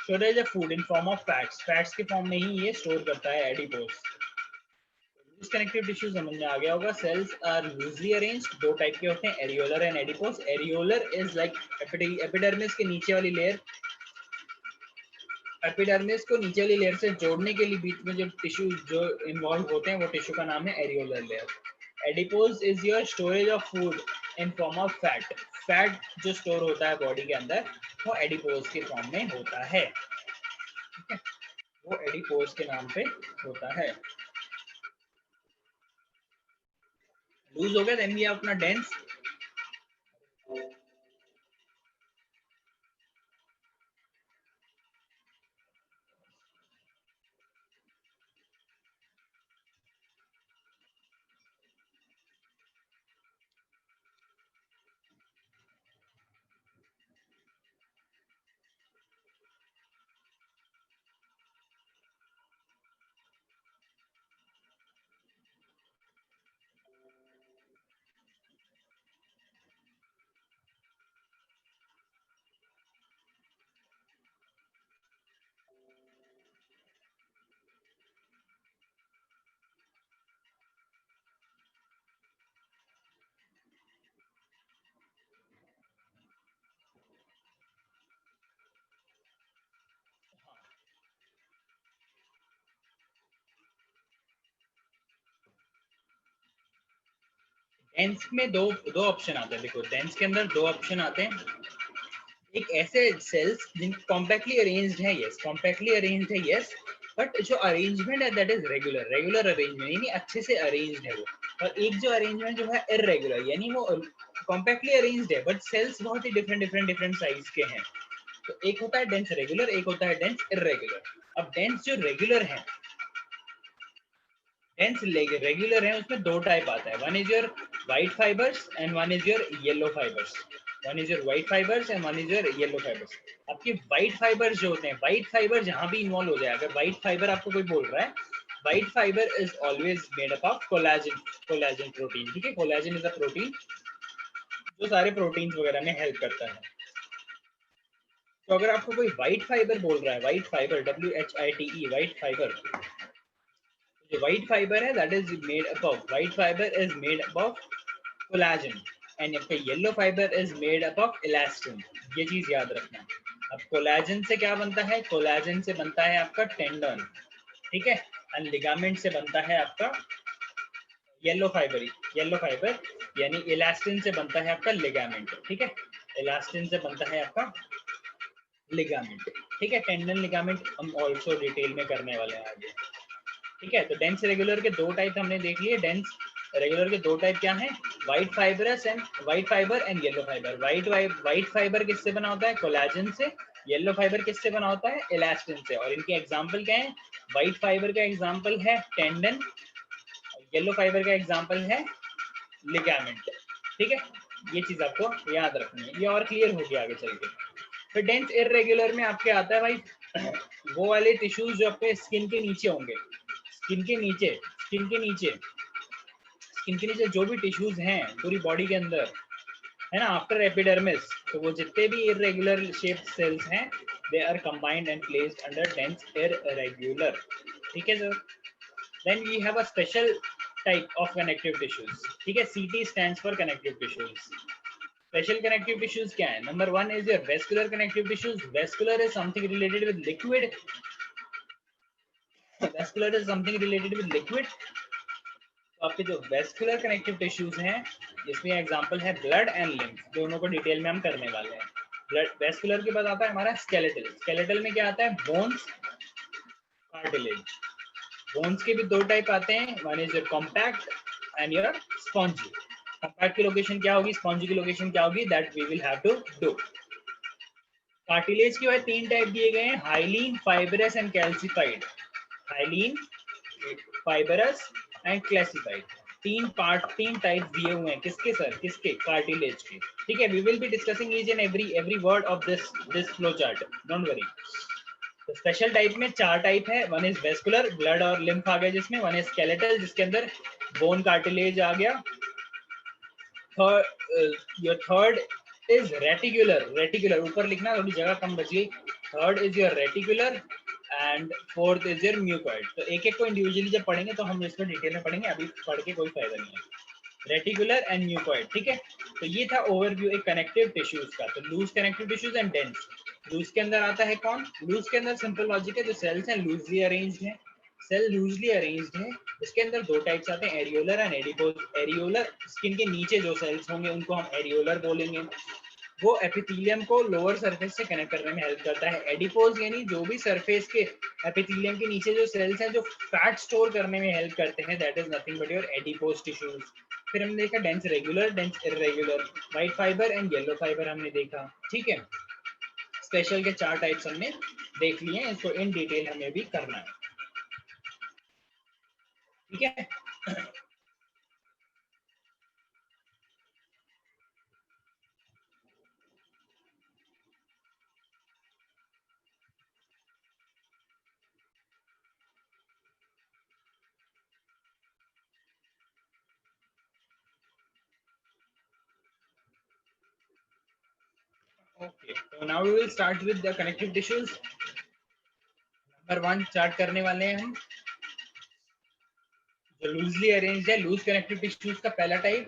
storage of food in form of fats, fats के फॉर्म में ही ये स्टोर करता है एडिपोज। कनेक्टिव टिश्यू समझ में आ गया होगा। सेल्स आर लूजली अरेंज्ड, दो टाइप के होते हैं, areolar and adipose. Areolar is like epidermis के नीचे वाली लेयर, एपिडर्मिस को नीचे वाली लेयर से जोड़ने के लिए बीच में जो टिश्यू जो इन्वॉल्व होते हैं वो टिश्यू का नाम है areolar layer. Adipose is your storage of food in form of fat. Fat जो स्टोर होता है बॉडी के अंदर वो एडिपोज के फॉर्म में होता है। ठीक है, वो एडिपोज के नाम पे होता है। लूज हो गया, देन वी अपना डेंस। डेंस में दो दो ऑप्शन आते हैं। देखो डेंस के अंदर दो ऑप्शन आते हैं। एक ऐसे सेल्स जिन कॉम्पैक्टली अरेंज्ड है, यस कॉम्पैक्टली अरेंज्ड है, यस, बट जो अरेंजमेंट है that is regular, regular arrangement यानी अच्छे से अरेंज्ड है वो। और एक जो अरेंजमेंट जो है इररेगुलर यानी वो कॉम्पैक्टली अरेंज्ड है बट सेल्स बहुत ही डिफरेंट डिफरेंट डिफरेंट साइज के हैं। तो एक होता है डेंस रेगुलर, एक होता है डेंस इररेगुलर। अब डेंस जो रेगुलर है, डेंस रेगुलर है, उसमें दो टाइप आता है। One is your white fibres and one is your yellow fibres. One is your white fibres and one is your yellow fibres. आपके व्हाइट फाइबर्स जो होते हैं, व्हाइट फाइबर जहां भी इन्वॉल्व हो जाए, अगर व्हाइट फाइबर आपको कोई बोल रहा है, white fibre is always made up of collagen, collagen protein. ठीक है, कोलेजन इज अ प्रोटीन जो सारे प्रोटीन्स वगैरह में हेल्प करता है। तो अगर आपको कोई व्हाइट फाइबर बोल रहा है, white fibre, WHITE, white fibre, जो व्हाइट फाइबर है that is made up of, white fibre is made up of collagen and आपका yellow fibre is made up of elastin. ये चीज याद रखना। अब कोलेजन से क्या बनता है? कोलेजन से बनता है आपका टेंडन, ठीक है, एंड लिगामेंट से बनता है आपका येलो फाइबर, येलो फाइबर यानी इलास्टिन से बनता है आपका लिगामेंट। ठीक है, इलास्टिन से बनता है आपका लिगामेंट। ठीक है, टेंडन लिगामेंट हम ऑल्सो डिटेल में करने वाले हैं आगे। ठीक है, तो डेंस रेगुलर के दो टाइप हमने देख लिए। डेंस रेगुलर के दो टाइप क्या हैं? White fibrous and white fibre and yellow fibre. White fibre किससे बना होता है? कोलेजन से। येलो फाइबर किससे बना होता है? इलास्टिन से। और इनके एग्जांपल क्या है? व्हाइट फाइबर का एग्जांपल है टेंडन, येलो फाइबर का एग्जांपल है लिगामेंट। ठीक है, ये चीज आपको याद रखनी है, ये और क्लियर हो गया आगे चल के। फिर डेंस इररेगुलर में आपके आता है भाई वो वाले टिश्यूज जो आपके स्किन के नीचे होंगे, स्किन के नीचे, स्किन के नीचे, स्किन के नीचे जो भी टिश्यूज हैं पूरी बॉडी के अंदर, है ना, आफ्टर एपिडर्मिस, तो वो जितने भी इररेगुलर शेप सेल्स हैं they are combined and placed under dense irregular. ठीक है sir. Then we have a special type of connective tissues. ठीक है, CT stands for connective tissues. Special connective tissues क्या है? Number one is your vascular connective tissues. Vascular is something related with liquid, vascular is something related with liquid. तो आपके जो वेस्कुलर कनेक्टिव टिश्यूज हैं, जिसमें एग्जांपल है ब्लड एंड लिम्फ, दोनों को डिटेल में हम करने वाले हैं। ब्लड वेस्कुलर के बाद आता है हमारा स्केलेटल। स्केलेटल में क्या आता है? Bones, cartilage. बोन्स के भी दो टाइप आते हैं, one is your compact and your spongy. Compact की लोकेशन क्या होगी, स्पॉन्जी की लोकेशन क्या होगी, that we will have to do. Cartilage के बाद तीन टाइप दिए गए हैं, hyaline, fibrous and calcified. Hyaline, fibrous and classified. तीन पार्ट, तीन टाइप दिए हुए हैं। किसके सर? किसके? कार्टिलेज के। ठीक है, we will be discussing each and every word of this flow chart, don't worry. तो स्पेशल टाइप में चार टाइप है। वन इज वेस्कुलर, ब्लड और लिम्फ आ गया जिसमें। वन इज स्केलेटल, जिसके अंदर बोन कार्टिलेज आ गया। Your third is reticular. Reticular ऊपर लिखना, थोड़ी जगह कम बच गई। Third is your reticular and fourth is your mucoid. तो एक एक को इंडिविजुअली जब पढ़ेंगे तो हम इसको डिटेल में पढ़ेंगे, अभी पढ़ के कोई फायदा नहीं है। Reticular and mucoid. ठीक है, तो ये था ओवरव्यू एक कनेक्टिव टिश्यूज का। तो loose connective tissues and dense. Loose के अंदर आता है कौन? लूज के अंदर सिंपल लॉजिक है, जो सेल्स हैं लूजली अरेंज्ड हैं। सेल लूजली अरेंज्ड है, इसके अंदर दो टाइप्स आते हैं, areolar and adipose. Areolar, skin के नीचे जो सेल्स होंगे उनको हम एरियोलर बोलेंगे। वो एपिथेलियम को लोअर सरफेस से कनेक्ट करने में हेल्प करता है। एडिपोज यानी जो भी सरफेस के एपिथेलियम के नीचे जो सेल्स हैं जो फैट स्टोर करने में हेल्प करते हैं, that is nothing but your adipose tissues. फिर हमने देखा dense regular, dense irregular, white fibre and yellow fibre हमने देखा। ठीक है, स्पेशल के 4 टाइप्स हमने देख लिए हैं, इसको इन डिटेल हमें भी करना है। ठीक है, ओके, तो now we will start with the connective tissues. Number 1 start करने वाले हैं हम, जो लूजली अरेंज्ड है। लूज कनेक्टिव टिश्यूज का पहला टाइप,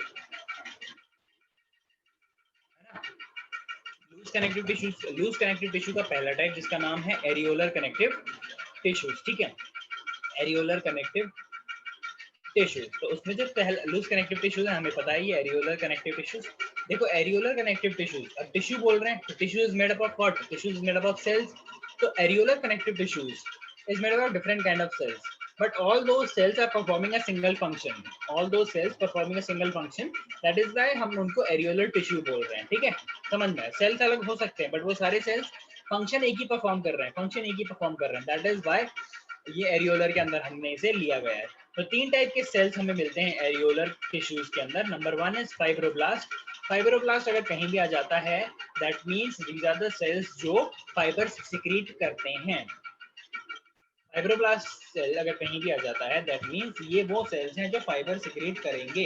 लूज कनेक्टिव टिश्यू का पहला टाइप जिसका नाम है एरियोलर कनेक्टिव टिश्यूज। ठीक है, एरियोलर कनेक्टिव टिश्यूज। तो उसमें जो पहला लूज कनेक्टिव टिश्यूज है, हमें पता है ये एरियोलर कनेक्टिव टिश्यूज। देखो एरियोलर कनेक्टिव टिश्यूज, अब टिश्यू बोल रहे हैं तो tissue is made up of what? Tissue is made up of cells. तो areolar connective tissues is made up of different kind of cells, but all those cells are performing a single function. All those cells performing a single function, that is why हम उनको एरियोलर टिश्यू बोल रहे हैं। ठीक है, समझ में? सेल्स अलग हो सकते हैं बट वो सारे सेल्स फंक्शन एक ही परफॉर्म कर रहे हैं, दैट इज व्हाई ये एरियोलर के अंदर हमने इसे लिया गया है। तो 3 टाइप के सेल्स हमें मिलते हैं एरियोलर टिश्यूज के अंदर। Number 1 is fibroblast. फाइब्रोब्लास्ट अगर कहीं भी आ जाता है, that means these are the cells जो फाइबर सिक्रीट करते हैं। फाइब्रोब्लास्ट सेल अगर कहीं भी आ जाता है, दैट मीन्स ये वो सेल्स हैं जो फाइबर सिक्रीट करेंगे।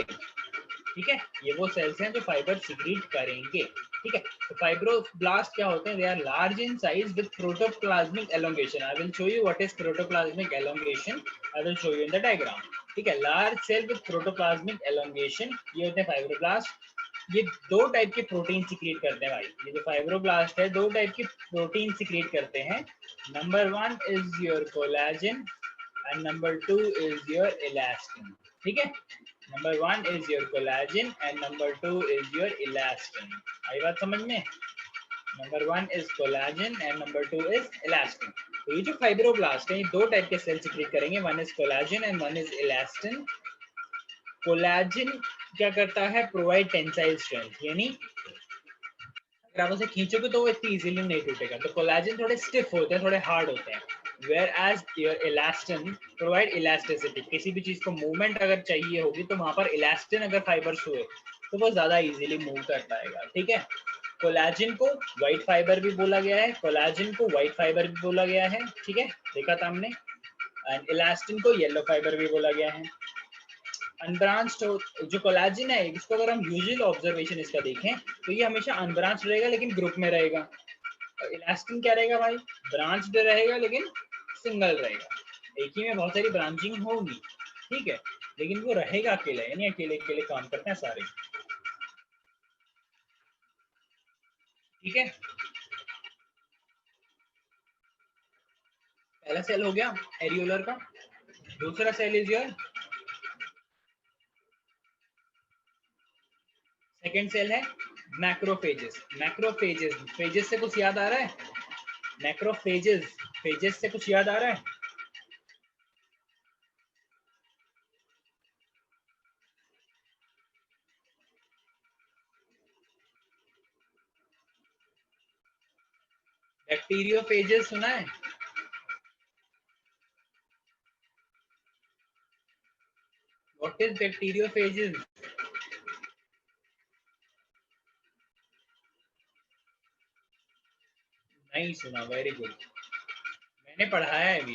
ठीक है, ये वो सेल्स हैं जो फाइबर सिक्रीट करेंगे। ठीक है, तो फाइब्रोब्लास्ट क्या होते हैं? They are large in size with protoplasmic elongation. I will show you what is protoplasmic elongation, I will show you in the diagram. ठीक है, large cell with protoplasmic elongation, ये होते हैं फाइब्रोब्लास्ट। ये 2 टाइप के प्रोटीन सिक्रीट करते हैं भाई। ये जो फाइब्रोब्लास्ट है 2 टाइप की प्रोटीन सिक्रीट करते हैं। Number 1 is your collagen and number 2 is your elastin. ठीक है, number 1 is your collagen and number 2 is your elastin. आई बात समझ में? Number 1 is collagen and number 2 is elastin. तो ये जो फाइब्रोब्लास्ट है ये 2 टाइप के सेल सिक्रीट करेंगे, 1 is collagen and 1 is elastin. Collagen क्या करता है? प्रोवाइड टेंसाइल स्ट्रेंथ, यानी अगर आप उसे खींचोगे तो वो इतनी इजीली नहीं टूटेगा। तो कोलेजन थोड़े स्टिफ होते हैं, थोड़े हार्ड होते हैं, whereas your elastin provide elasticity. किसी भी चीज को मूवमेंट अगर चाहिए होगी तो वहां पर इलास्टिन अगर फाइबर्स हुए तो वो ज्यादा इजीली मूव कर पाएगा। ठीक है, कोलेजन को व्हाइट फाइबर भी बोला गया है, कोलेजन को व्हाइट फाइबर भी बोला गया है। ठीक है, देखा था हमने। एंड इलास्टिन को येलो फाइबर भी बोला गया है। अनब्रांच्ड जो कोलेजन है, इसको अगर हम यूजुअल ऑब्जर्वेशन इसका देखें तो ये हमेशा अनब्रांच्ड रहेगा लेकिन ग्रुप में रहेगा। और इलास्टिन क्या रहेगा भाई? ब्रांच्ड रहेगा लेकिन सिंगल रहेगा। एक ही में बहुत सारी ब्रांचिंग होगी, ठीक है, लेकिन वो रहेगा अकेले, यानी अकेले अकेले काम करते हैं सारे। ठीक है, पहला सेल हो गया एरियोलर का। दूसरा cell is your second cell है मैक्रोफेजेस। मैक्रोफेजेस, फेजेस से कुछ याद आ रहा है? मैक्रोफेजेस, फेजेस से कुछ याद आ रहा है? बैक्टीरियोफेजेस सुना है? What is bacteriophages? नहीं सुना, वेरी गुड, मैंने पढ़ाया है भी।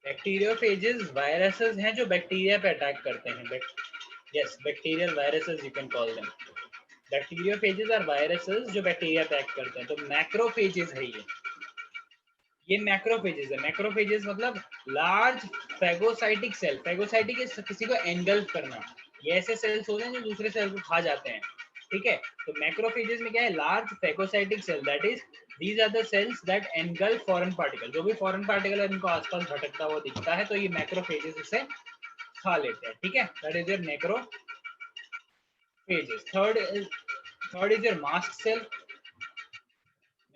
बैक्टीरियोफेजेस वायरसेस हैं जो बैक्टीरिया पे अटैक करते हैं। Yes, bacterial viruses you can call them. Bacteriophages are viruses जो बैक्टीरिया अटैक करते हैं। तो मैक्रोफेजेस है ये मैक्रोफेजेस है। मैक्रोफेजेस मतलब लार्ज फैगोसाइटिक सेल। फैगोसाइटिक किसी को एंगल्फ करना। ये ऐसे सेल्स होते हैं जो दूसरे सेल को खा जाते हैं। ठीक है। तो मैक्रोफेजेस में क्या है, large phagocytic cell, that is these are the cells that engulf foreign particle, जो भी फॉरेन पार्टिकल है इनको आसपास भटकता हुआ दिखता है तो ये मैक्रोफेजेस इसे खा लेते हैं। ठीक है, that is your macrophages. Third is your mast cell,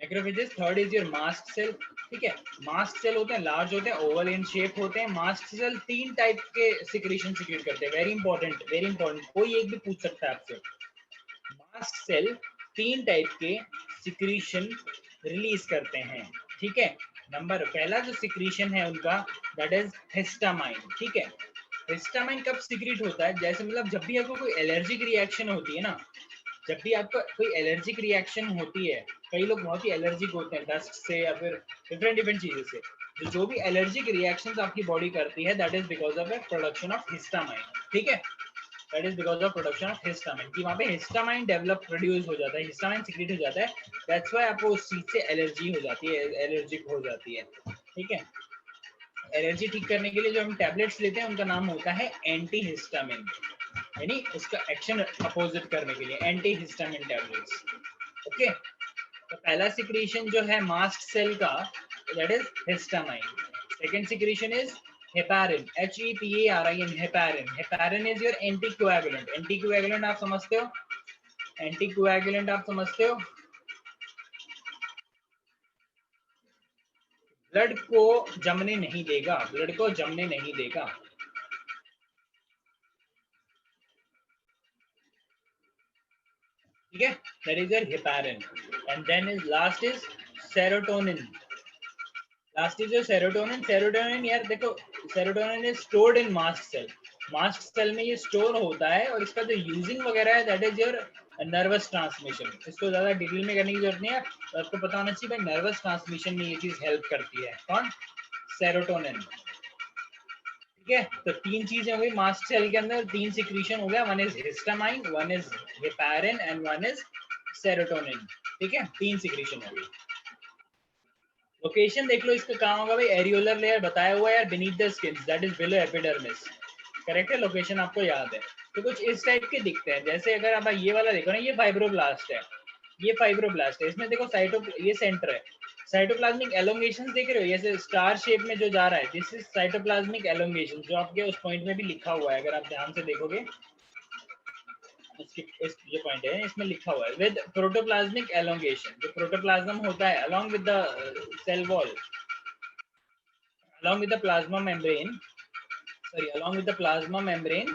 macrophages. Third is your mast cell. ठीक है, मास्ट सेल होते हैं, लार्ज होते हैं, ओवल इन शेप होते हैं। मास्ट सेल तीन टाइप के सिक्रीशन सिक्रेट करते हैं, वेरी इंपॉर्टेंट, वेरी इंपॉर्टेंट, कोई एक भी पूछ सकता है आपसे। मास्ट सेल तीन टाइप के सिक्रीशन रिलीज करते हैं। ठीक है, नंबर पहला जो सिक्रीशन है उनका, दैट इज हिस्टामाइन। ठीक है, हिस्टामाइन कब सिक्रीट होता है, जैसे मतलब जब भी आपको कोई एलर्जिक रिएक्शन होती है ना, जब भी आपको कोई एलर्जिक रिएक्शन होती है, कई लोग बहुत ही एलर्जिक होते हैं डस्ट से या फिर डिफरेंट डिफरेंट चीजों से, तो जो भी एलर्जिक रिएक्शंस आपकी बॉडी करती है that is because of the production of histamine. ठीक है, that is because of production of histamine, कि वहाँ पे हिस्टामाइन डेवलप प्रोड्यूस हो जाता है, हिस्टामाइन सिक्रेट हो जाता है, दैट्स व्हाई आपको उस चीज से एलर्जी हो जाती है, एलर्जिक हो जाती है। ठीक है, एलर्जी ठीक करने के लिए जो हम टैबलेट्स लेते हैं उनका नाम होता है एंटी हिस्टामिन, यानी उसका एक्शन अपोजिट करने के लिए एंटी हिस्टामिन टैबलेट्स। ओके, तो पहला सिक्रीशन जो है मास्ट सेल का, that is histamine. Second secretion is heparin, HEPARIN, heparin. Heparin is your anticoagulant. Anticoagulant आप समझते हो, एंटीकोएगुलेंट आप समझते हो, ब्लड को जमने नहीं देगा, ब्लड को जमने नहीं देगा। ठीक है, that is your heparin. And then is last is serotonin. Last is your serotonin. Serotonin यार देखो, serotonin is stored in mast cell, mast cell में ये स्टोर होता है, और इसका जो यूजिंग वगैरह है that is your nervous transmission. इसको ज्यादा डिटेल में करने की जरूरत नहीं है, तो आपको पता होना चाहिए भाई नर्वस ट्रांसमिशन में ये चीज हेल्प करती है। कौन? सेरोटोनिन। ठीक है, तो तीन चीजें हो गई मास्ट सेल के अंदर, तीन सिक्रीशन हो गया, one is histamine, one is heparin and one is serotonin. ठीक है, तीन सिक्रीशन हो गई। लोकेशन देख लो इसका कहाँ होगा भाई, एरियोलर लेयर बताया हुआ है यार, beneath the skin, that is below epidermis. Correct है, लोकेशन आपको याद है। तो कुछ इस टाइप के दिखते हैं, जैसे अगर आप ये वाला देखो ना, ये फाइब्रोब्लास्ट है, ये फाइब्रोब्लास्ट है, इसमें देखो ये सेंटर है, साइटोप्लाज्मिक एलोंगेशन देख रहे हो, ये स्टार शेप में जो जा रहा है, दिस इज साइटोप्लाज्मिक एलोंगेशन, जो आपके उस पॉइंट में भी लिखा हुआ है, अगर आप ध्यान से देखोगे इस जो पॉइंट है इसमें लिखा हुआ है विद प्रोटोप्लाज्मिक एलोंगेशन, जो प्रोटोप्लाज्म होता है along with the cell wall, along with the plasma membrane, sorry, along with the plasma membrane,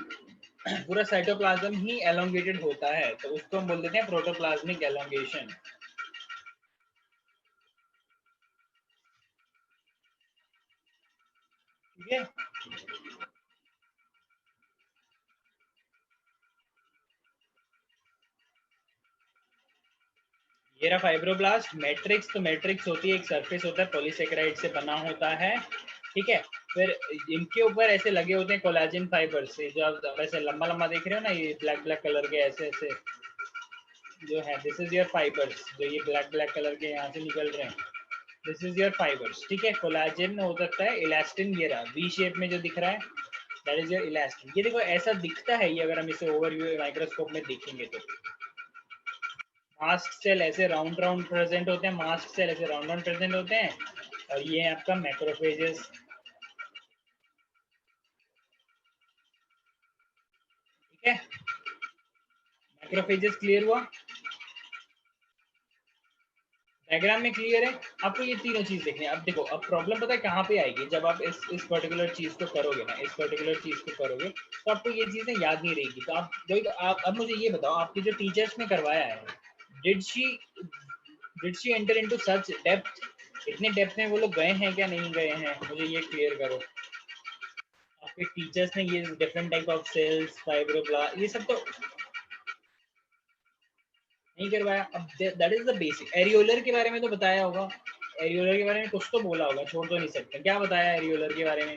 पूरा साइटोप्लाज्म ही एलोंगेटेड होता है, तो उसको हम बोल देते हैं प्रोटोप्लाज्मिक एलोंगेशन। ठीक है, ये रहा फाइब्रोब्लास्ट। मैट्रिक्स, तो मैट्रिक्स होती है एक सरफेस होता है पॉलीसेकेराइड से बना होता है। ठीक है, फिर इनके ऊपर ऐसे लगे होते हैं कोलाजन फाइबर से, जो आप ऐसे लंबा लंबा देख रहे हो ना, ये ब्लैक ब्लैक कलर के ऐसे ऐसे जो है, दिस इज योर फाइबर्स, जो ये ब्लैक ब्लैक कलर के यहाँ से निकल रहे हैं, दिस इज योर फाइबर्स। ठीक है, कोलाजन हो सकता है, इलास्टिन ये रहा वी शेप में जो दिख रहा है, दैट इज योर इलास्टिन। ये देखो ऐसा दिखता है ये, अगर हम इसे ओवरव्यू माइक्रोस्कोप में देखेंगे तो। मास्ट सेल ऐसे राउंड राउंड प्रेजेंट होते हैं, मास्ट सेल ऐसे राउंड राउंड प्रेजेंट होते हैं, और ये है आपका मैक्रोफेजेस। ठीक है, मैक्रोफेजेस क्लियर हुआ, डायग्राम में क्लियर है। आपको ये तीनों चीज देखनी है। अब देखो, अब प्रॉब्लम पता है कहाँ पे आएगी, जब आप इस पर्टिकुलर चीज को करोगे ना, इस पर्टिकुलर चीज को करोगे तो आपको ये चीजें याद नहीं रहेगी। तो आप वही तो, आप अब मुझे ये बताओ, आपके जो टीचर्स ने करवाया है, did she did she enter into such depth, इतने डेप्थ में वो लोग गए हैं क्या नहीं गए हैं, मुझे ये क्लियर करो। आपके टीचर्स ने ये different type of cells, fibroblast, ये सब तो नहीं करवाया। अब that is the basic. Areolar के बारे में तो बताया होगा, एरियोलर के बारे में कुछ तो बोला होगा, छोड़ तो नहीं सकते। क्या बताया एरियोलर के बारे में?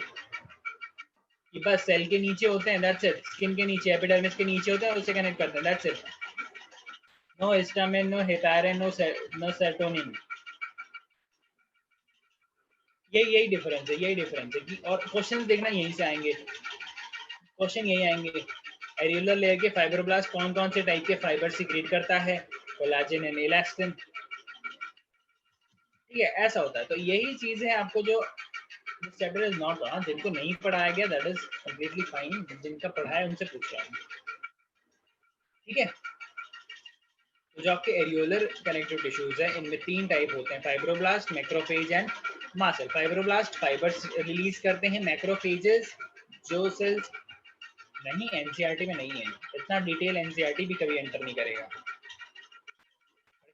कि बस सेल के नीचे होते हैं, दैट्स इट, स्किन के नीचे, एपिडर्मिस के नीचे होते हैं, उससे कनेक्ट करते हैं, that's it. No histamine, no heparin, no serotonin. यही डिफरेंस है, यही डिफरेंस है कि, और क्वेश्चन देखना यहीं से आएंगे, क्वेश्चन यही आएंगे। एरियोलर लेयर के फाइब्रोब्लास्ट कौन कौन से टाइप के फाइबर सीक्रेट करता है? Collagen and elastin. ठीक है, ऐसा होता है। तो यही चीज है आपको जो चैप्टर इज नॉट, जिनको नहीं पढ़ाया गया दैट इज कंप्लीटली फाइन, जिनका पढ़ा है उनसे पूछ रहा हूँ। ठीक है, तो जो आपके एरियोलर कनेक्टिव टिश्यूज है इनमें 3 टाइप होते हैं, fibroblast, macrophage and mast cell. Fibroblast fibres release करते हैं, मैक्रोफेजेस जो सेल्स नहीं, एनसीईआरटी में नहीं है इतना डिटेल, एनसीईआरटी भी कभी एंटर नहीं करेगा।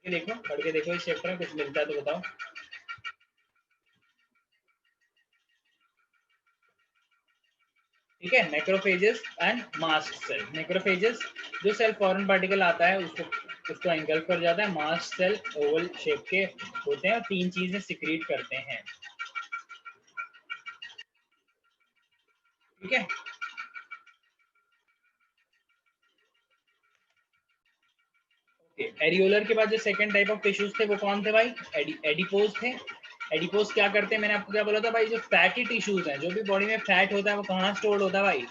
पढ़ के देखो इस चैप्टर में कुछ मिलता है तो बताओ। ठीक है, macrophages and mast cell. Macrophages जो सेल फॉरेन पार्टिकल आता है उसको एंगल्फ कर जाता है। मास्ट सेल ओवल शेप के होते हैं और 3 चीजें सिक्रीट करते हैं। ठीक है, एरियोलर के बाद जो सेकंड टाइप ऑफ टिश्यूज थे वो कौन थे भाई? एडिपोज थे। एडिपोज क्या करते हैं? मैंने आपको क्या बोला था भाई, जो फैटी टिश्यूज हैं, जो भी बॉडी में फैट होता है वो कहाँ स्टोर होता है भाई?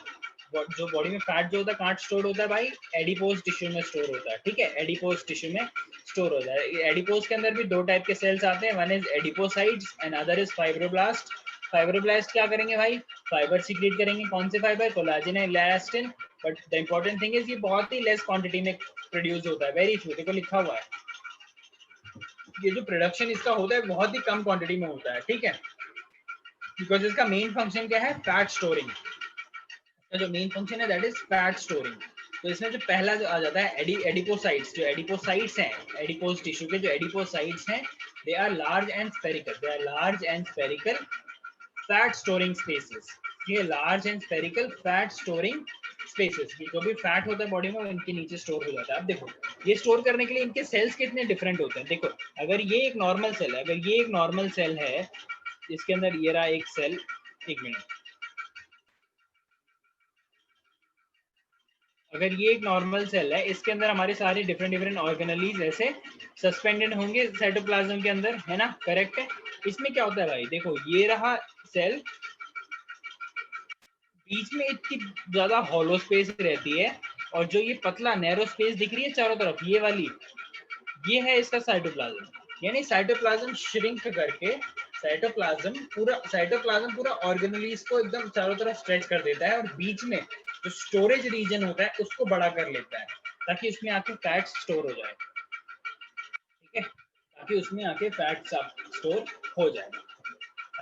जो बॉडी में फैट जो होता है कहाँ स्टोर होता है भाई? एडिपोज टिश्यू में स्टोर होता है। ठीक है, एडिपोज टिश्यू में स्टोर होता है। एडिपोज के अंदर भी 2 टाइप के सेल्स आते हैं, one is adipocytes and other is fibroblast. Fibroblast क्या करेंगे भाई? फाइबर सीक्रेट करेंगे। कौन से fibre? Collagen and elastin. But the important thing is ये बहुत ही लेस क्वांटिटी में प्रोड्यूस होता है, वेरी फ्यू। देखो लिखा हुआ है, ये जो प्रोडक्शन इसका होता है बहुत ही कम क्वांटिटी में होता है। ठीक है, बिकॉज इसका मेन फंक्शन क्या है? Fat storing. इसका जो मेन फंक्शन है दैट इज फैट स्टोरिंग। तो इसमें जो पहला जो आ जाता है एडिपोसाइट्स। जो एडिपोसाइट्स हैं, एडिपोज टिश्यू के जो एडिपोसाइट्स हैं, they are large and spherical. They are large and spherical fat storing spaces. ये large and spherical fat storing spaces, जो भी फैट होता है बॉडी में वो इनके नीचे स्टोर हो जाता है। अब देखो ये स्टोर करने के लिए इनके सेल्स कितने डिफरेंट होते हैं। देखो अगर ये एक नॉर्मल सेल है, अगर ये एक नॉर्मल सेल है, इसके अंदर ये रहा एक सेल, एक मिनट, अगर ये एक नॉर्मल सेल है, इसके अंदर हमारे सारे डिफरेंट डिफरेंट ऑर्गेनलीज ऐसे सस्पेंडेड होंगे साइटोप्लाज्म के अंदर, है ना? करेक्ट है। इसमें क्या होता है भाई, देखो ये रहा सेल, बीच में इतनी ज्यादा हॉलो स्पेस रहती है, और जो ये पतला नैरो स्पेस दिख रही है चारों तरफ, ये वाली, ये है इसका साइटोप्लाज्म। यानी साइटोप्लाज्म श्रिंक करके साइटोप्लाज्म पूरा ऑर्गेनलीज को एकदम चारों तरफ स्ट्रेच कर देता है, और बीच में जो स्टोरेज रीजन होता है उसको बड़ा कर लेता है, ताकि उसमें आके फैट स्टोर हो जाए। ठीक है, ताकि उसमें आके फैट स्टोर हो जाए।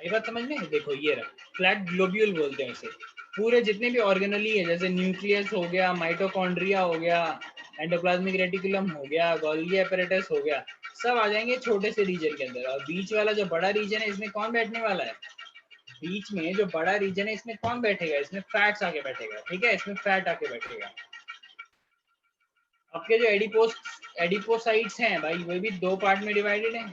ये बात समझ में? देखो ये रहा फ्लैट ग्लोब्यूल बोलते हैं उसे। पूरे जितने भी ऑर्गेनली है, जैसे न्यूक्लियस हो गया, माइटोकॉन्ड्रिया हो गया, एंडोप्लाज्मिक रेटिकुलम हो गया, गोल्गी एपरेटस हो गया, सब आ जाएंगे छोटे से रीजन के अंदर। और बीच वाला जो बड़ा रीजन है, इसमें कौन बैठने वाला है? बीच में जो बड़ा रीजन है इसमें कौन बैठेगा? इसमें फैट्स आके बैठेगा। ठीक है, इसमें फैट आके बैठेगा। आपके जो एडिपोसाइट्स हैं भाई, वो भी 2 पार्ट में डिवाइडेड है।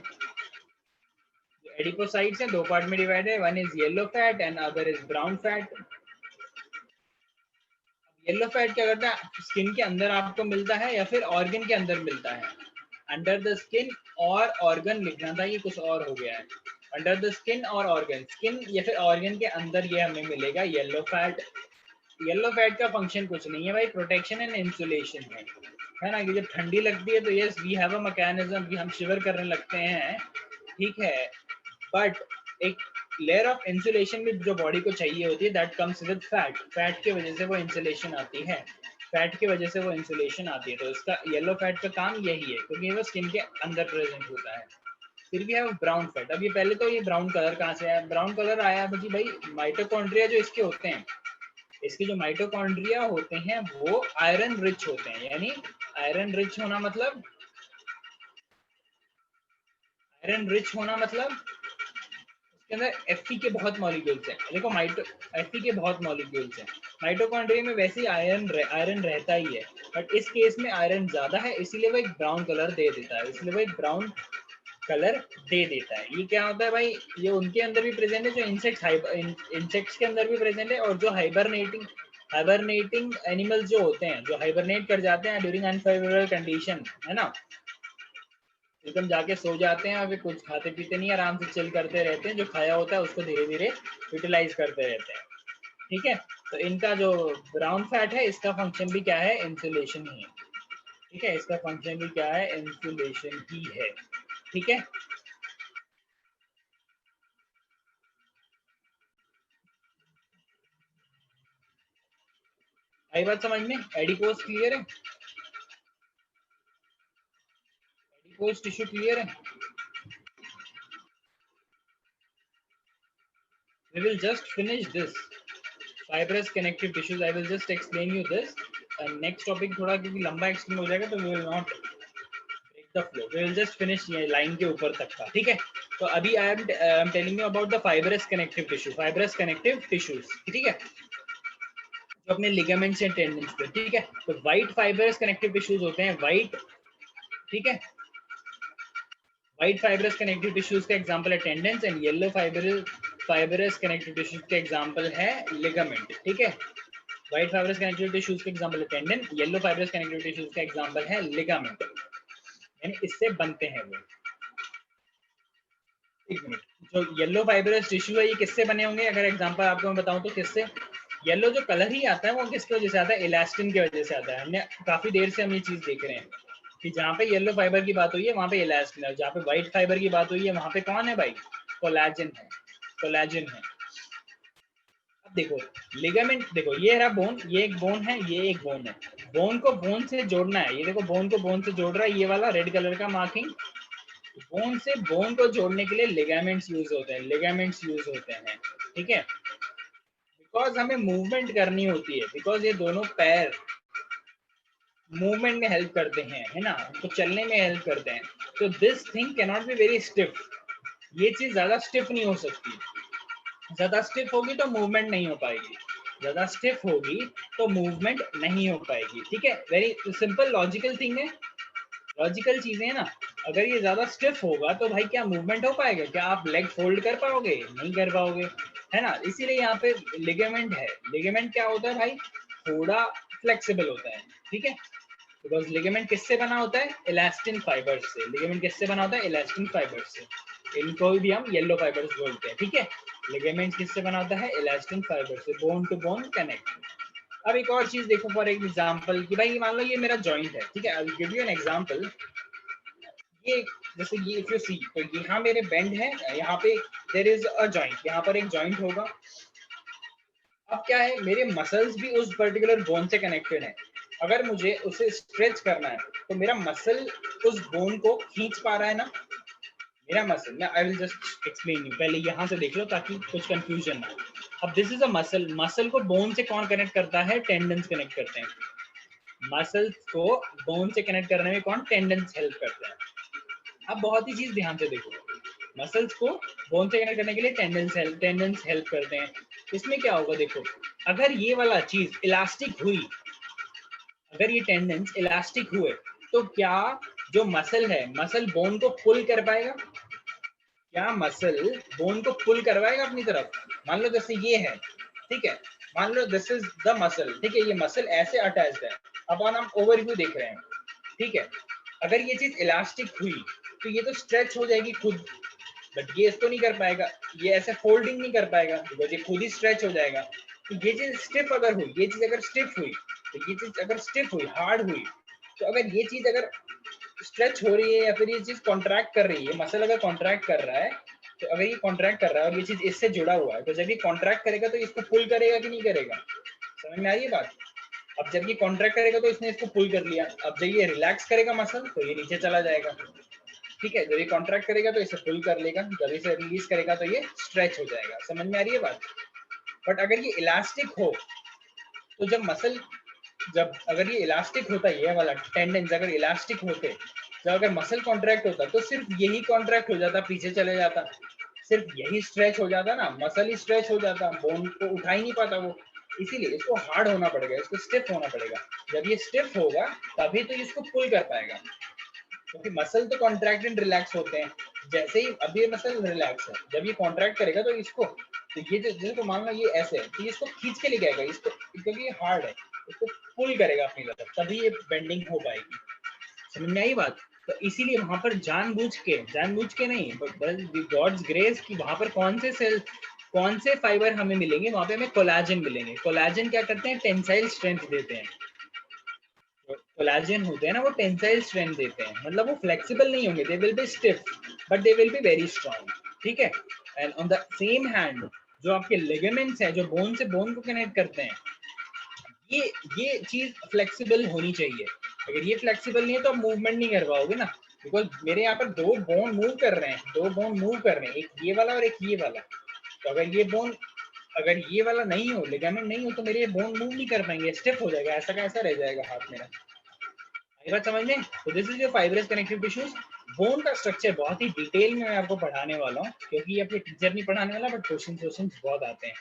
एडिपोसाइट्स हैं 2 पार्ट में डिवाइडेड है, one is yellow fat and other is brown fat. Yellow fat क्या करता है? स्किन के अंदर आपको मिलता है या फिर ऑर्गन के अंदर मिलता है? अंडर द स्किन और ऑर्गन लिखना था, ये कुछ और हो गया है। अंडर द स्किन और ऑर्गन, स्किन या फिर ऑर्गन के अंदर ये हमें मिलेगा येलो फैट। येलो फैट का फंक्शन कुछ नहीं है भाई, प्रोटेक्शन एंड इंसुलेशन है ना? कि जब ठंडी लगती है तो yes we have a mechanism कि हम शिवर करने लगते हैं। ठीक है, बट एक लेयर ऑफ इंसुलेशन भी जो बॉडी को चाहिए होती है, that comes with fat. Fat की वजह से वो इंसुलेशन आती है, फैट की वजह से वो इंसुलेशन आती है। तो इसका येलो फैट का काम यही है, क्योंकि वो स्किन के अंदर प्रेजेंट होता है। फिर भी है ब्राउन फैट। अब ये पहले तो ये ब्राउन कलर कहाँ से आया? ब्राउन कलर आया भाई माइटोकॉन्ड्रिया जो इसके होते हैं, इसके जो माइटोकॉन्ड्रिया होते हैं वो आयरन रिच होते हैं। यानी आयरन रिच होना मतलब, आयरन रिच होना मतलब उसके अंदर Fe के बहुत मॉलिक्यूल्स हैं। देखो Fe के बहुत मॉलिक्यूल्स हैं। माइटोकॉन्ड्रिया में वैसे ही आयरन रहता ही है, बट इस केस में आयरन ज्यादा है, इसीलिए वो एक ब्राउन कलर दे देता है। इसलिए वो एक ब्राउन कलर दे देता है। ये क्या होता है भाई, ये उनके अंदर भी प्रेजेंट है जो इंसेक्ट्स के अंदर भी प्रेजेंट है, और जो हाइबरनेटिंग एनिमल्स जो होते हैं, जो हाइबरनेट कर जाते हैं ड्यूरिंग अनफेवरेबल कंडीशन, है ना, एकदम जाके सो जाते हैं और फिर कुछ खाते पीते नहीं, आराम से चिल करते रहते हैं, जो खाया होता है उसको धीरे धीरे यूटिलाइज करते रहते हैं। ठीक है। तो इनका जो ब्राउन फैट है इसका फंक्शन भी क्या है, इंसुलेशन ही है। ठीक है, इसका फंक्शन भी क्या है, इंसुलेशन ही है। ठीक है, आई बात समझ में? एडिपोज क्लियर है? एडिपोज टिश्यू क्लियर है? We will just finish this fibrous connective tissues. I will just explain you this. And next topic थोड़ा क्योंकि लंबा एक्सप्लेन हो जाएगा तो we will not break the flow. We will just finish ये लाइन के ऊपर तक का, ठीक है। तो अभी I am telling you about the fibrous connective tissue. Fibrous connective tissues, ठीक है, जो अपने लिगामेंट्स एंड टेंडन्स पे, ठीक है। तो वाइट फाइबरस कनेक्टिव टिश्यूज होते हैं, वाइट, ठीक है। व्हाइट फाइबरस कनेक्टिव टिश्यूज का एग्जांपल है tendons, and yellow fibrous connective tissues का एग्जांपल है लिगामेंट, ठीक है। व्हाइट फाइबरस कनेक्टिव टिश्यूज का एग्जांपल है tendon, yellow fibrous connective tissues का एग्जांपल है लिगामेंट, यानी इससे बनते हैं वो। एक मिनट, जो येलो फाइबरस टिश्यू है ये किससे बने होंगे? अगर एग्जांपल आपको मैं बताऊं तो किससे? येलो जो कलर ही आता है वो किसकी वजह से आता है? इलास्टिन की वजह से आता है। हमने काफी देर से हम ये चीज देख रहे हैं कि जहाँ पे येलो फाइबर की बात हुई है वहाँ पे इलास्टिन है, जहाँ पे व्हाइट फाइबर की बात हुई है वहाँ पे कौन है भाई? कोलेजन है, कोलेजन है। अब देखो लिगामेंट, देखो ये रहा बोन, ये एक बोन है, ये एक बोन है। बोन को बोन से जोड़ना है, ये देखो बोन को बोन से जोड़ रहा है ये वाला रेड कलर का मार्किंग। बोन से बोन को जोड़ने के लिए लिगामेंट्स यूज होते हैं, लिगामेंट्स यूज होते हैं, ठीक है। बिकॉज हमें मूवमेंट करनी होती है, बिकॉज ये दोनों पैर मूवमेंट में हेल्प करते हैं, है ना, तो चलने में हेल्प करते हैं। तो this thing can not be very stiff, ये चीज ज्यादा स्टिफ नहीं हो सकती। ज्यादा स्टिफ होगी तो मूवमेंट नहीं हो पाएगी, ज्यादा स्टिफ होगी तो मूवमेंट नहीं हो पाएगी, ठीक है। वेरी सिंपल लॉजिकल थिंग है, लॉजिकल चीजें है ना। अगर ये ज्यादा स्टिफ होगा तो भाई क्या मूवमेंट हो पाएगा? क्या आप लेग फोल्ड कर पाओगे? नहीं कर पाओगे, है ना। इसीलिए यहाँ पे लिगामेंट है। लिगामेंट क्या होता है भाई? थोड़ा फ्लेक्सिबल होता है, ठीक है। बिकॉज लिगामेंट किससे बना होता है? इलास्टिन फाइबर्स से। लिगामेंट किससे बना होता है? इलास्टिन फाइबर्स से। इनको भी हम येलो फाइबर्स बोलते हैं, ठीक है। लिगामेंट किससे बना होता है? इलास्टिन फाइबर से, बोन टू बोन कनेक्ट। अब एक और चीज देखो फॉर एग्जांपल कि भाई मान लो ये मेरा जॉइंट है, ठीक है। I will give you an example. ये जैसे ये इफ यू सी, तो यहाँ मेरे बेंड है, यहाँ पे देयर इज अ जॉइंट, यहाँ पर एक जॉइंट होगा। अब क्या है, मेरे मसल्स भी उस पर्टिकुलर बोन से कनेक्टेड है। अगर मुझे उसे स्ट्रेच करना है तो मेरा मसल उस बोन को खींच पा रहा है ना, मेरा मसल। मैं I will just explain you, पहले यहाँ से देख लो ताकि कुछ कंफ्यूजन ना। अब this is a muscle, muscle को बोन से कौन कनेक्ट करता है? टेंडन्स कनेक्ट करते हैं। मसल्स को बोन से कनेक्ट करने में कौन? टेंडन्स हेल्प करते हैं। अब बहुत ही चीज ध्यान से देखो, मसल्स को बोन से कनेक्ट करने के लिए टेंडन्स हेल्प करते हैं। इसमें क्या होगा देखो, अगर ये वाला चीज इलास्टिक हुई, अगर ये टेंडन्स इलास्टिक हुए तो क्या जो मसल है, मसल बोन को पुल कर पाएगा? क्या मसल बोन को पुल करवाएगा अपनी तरफ? मान लो जैसे ये है, ठीक है, मान लो दिस इज द मसल, ठीक है, ये मसल ऐसे अटैच्ड है। अब हम ओवरव्यू देख रहे हैं, ठीक है। अगर ये चीज इलास्टिक हुई तो ये तो स्ट्रेच हो जाएगी खुद, बट ये इसको नहीं कर पाएगा, ये ऐसे फोल्डिंग नहीं कर पाएगा, बिकॉज ये खुद ही स्ट्रेच हो जाएगा। तो ये चीज स्टिफ अगर हुई, ये चीज अगर स्टिफ हुई, तो ये चीज अगर स्टिफ हुई, हार्ड हुई, तो अगर ये चीज अगर स्ट्रेच हो रही है या फिर ये चीज कॉन्ट्रैक्ट कर रही है, मसल अगर कॉन्ट्रैक्ट कर रहा है, तो अगर ये कॉन्ट्रैक्ट कर रहा है और ये चीज इससे जुड़ा हुआ है, तो जब ये कॉन्ट्रैक्ट करेगा तो इसको पुल करेगा कि नहीं करेगा? समझ में आ रही है बात? अब जब ये कॉन्ट्रैक्ट करेगा तो इसने इसको पुल कर लिया, अब जब ये रिलैक्स करेगा मसल तो ये नीचे चला जाएगा, ठीक है। जब ये कॉन्ट्रैक्ट करेगा तो इसे पुल कर लेगा, जब इसे रिलीज करेगा तो ये स्ट्रेच हो जाएगा। समझ में आ रही है बात? बट अगर ये इलास्टिक हो, तो जब मसल, जब अगर ये इलास्टिक होता है, ये वाला टेंडेंस अगर इलास्टिक होते, जब अगर मसल कॉन्ट्रैक्ट होता तो सिर्फ यही कॉन्ट्रैक्ट हो जाता, पीछे चले जाता, सिर्फ यही स्ट्रेच हो जाता ना, मसल ही स्ट्रेच हो जाता, बोन को उठा ही नहीं पाता वो। इसीलिए इसको हार्ड होना पड़ेगा, इसको स्टिफ होना पड़ेगा। जब ये स्टिफ होगा तभी तो इसको पुल कर पाएगा, क्योंकि मसल तो कॉन्ट्रैक्ट एंड रिलैक्स होते हैं। जैसे ही अभी ये मसल रिलैक्स है, जब ये कॉन्ट्रैक्ट करेगा तो इसको, तो ये जैसे तो मान लो ये ऐसे है, तो इसको खींच के लेके आएगा इसको, क्योंकि ये हार्ड है, इसको पुल करेगा अपनी तरफ, तभी ये बेंडिंग हो पाएगी। समझ में आई बात? तो इसीलिए वहां पर जानबूझ के नहीं, बट गॉड्स ग्रेस कि वहां पर कौन से सेल कौन से फाइबर हमें मिलेंगे, वहां पे हमें कोलाजन मिलेंगे। कोलाजन क्या करते हैं, टेंसाइल स्ट्रेंथ देते हैं। कोलाजन होते हैं ना, वो टेंसाइल स्ट्रेंथ देते हैं, मतलब वो फ्लेक्सिबल नहीं होंगे, they will be stiff but they will be very strong, ठीक है। And on the same hand जो आपके लिगामेंट्स हैं, जो बोन से बोन को कनेक्ट करते हैं, ये चीज फ्लेक्सिबल होनी चाहिए। अगर ये फ्लेक्सिबल नहीं है तो आप मूवमेंट नहीं कर पाओगे ना, बिकॉज मेरे यहाँ पर दो बोन मूव कर रहे हैं, एक ये वाला और एक ये वाला। तो अगर ये वाला नहीं हो, लिगामेंट नहीं हो, तो मेरे ये बोन मूव नहीं कर पाएंगे, स्टिफ हो जाएगा, ऐसा का ऐसा रह जाएगा हाथ मेरा। आई बात समझ में? तो this is your fibrous connective tissues. Bone का स्ट्रक्चर बहुत ही डिटेल में मैं आपको पढ़ाने वाला हूँ, क्योंकि ये अपने टीचर नहीं पढ़ाने वाला, बट क्वेश्चन बहुत आते हैं।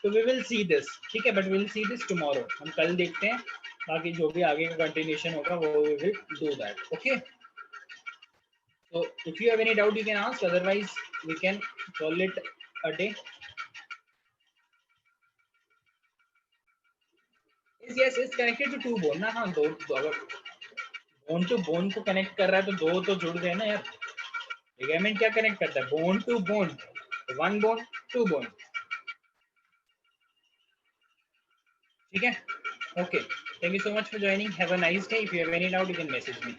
तो वी विल सी दिस, ठीक है, but we will see this tomorrow, हम कल देखते हैं। बाकी जो भी आगे का कंटिन्यूशन होगा वो we will do that, okay. So if you have any doubt you can ask, otherwise we can call it a day. Yes, it's connected to two bone ना, हाँ दो अगर बोन टू बोन को कनेक्ट कर रहा है तो दो तो जुड़ गए ना यार। लिगामेंट क्या कनेक्ट करता है, bone to bone, one bone to bone, ठीक है। Okay, thank you so much for joining, have a nice day. If you have any doubt you can message me.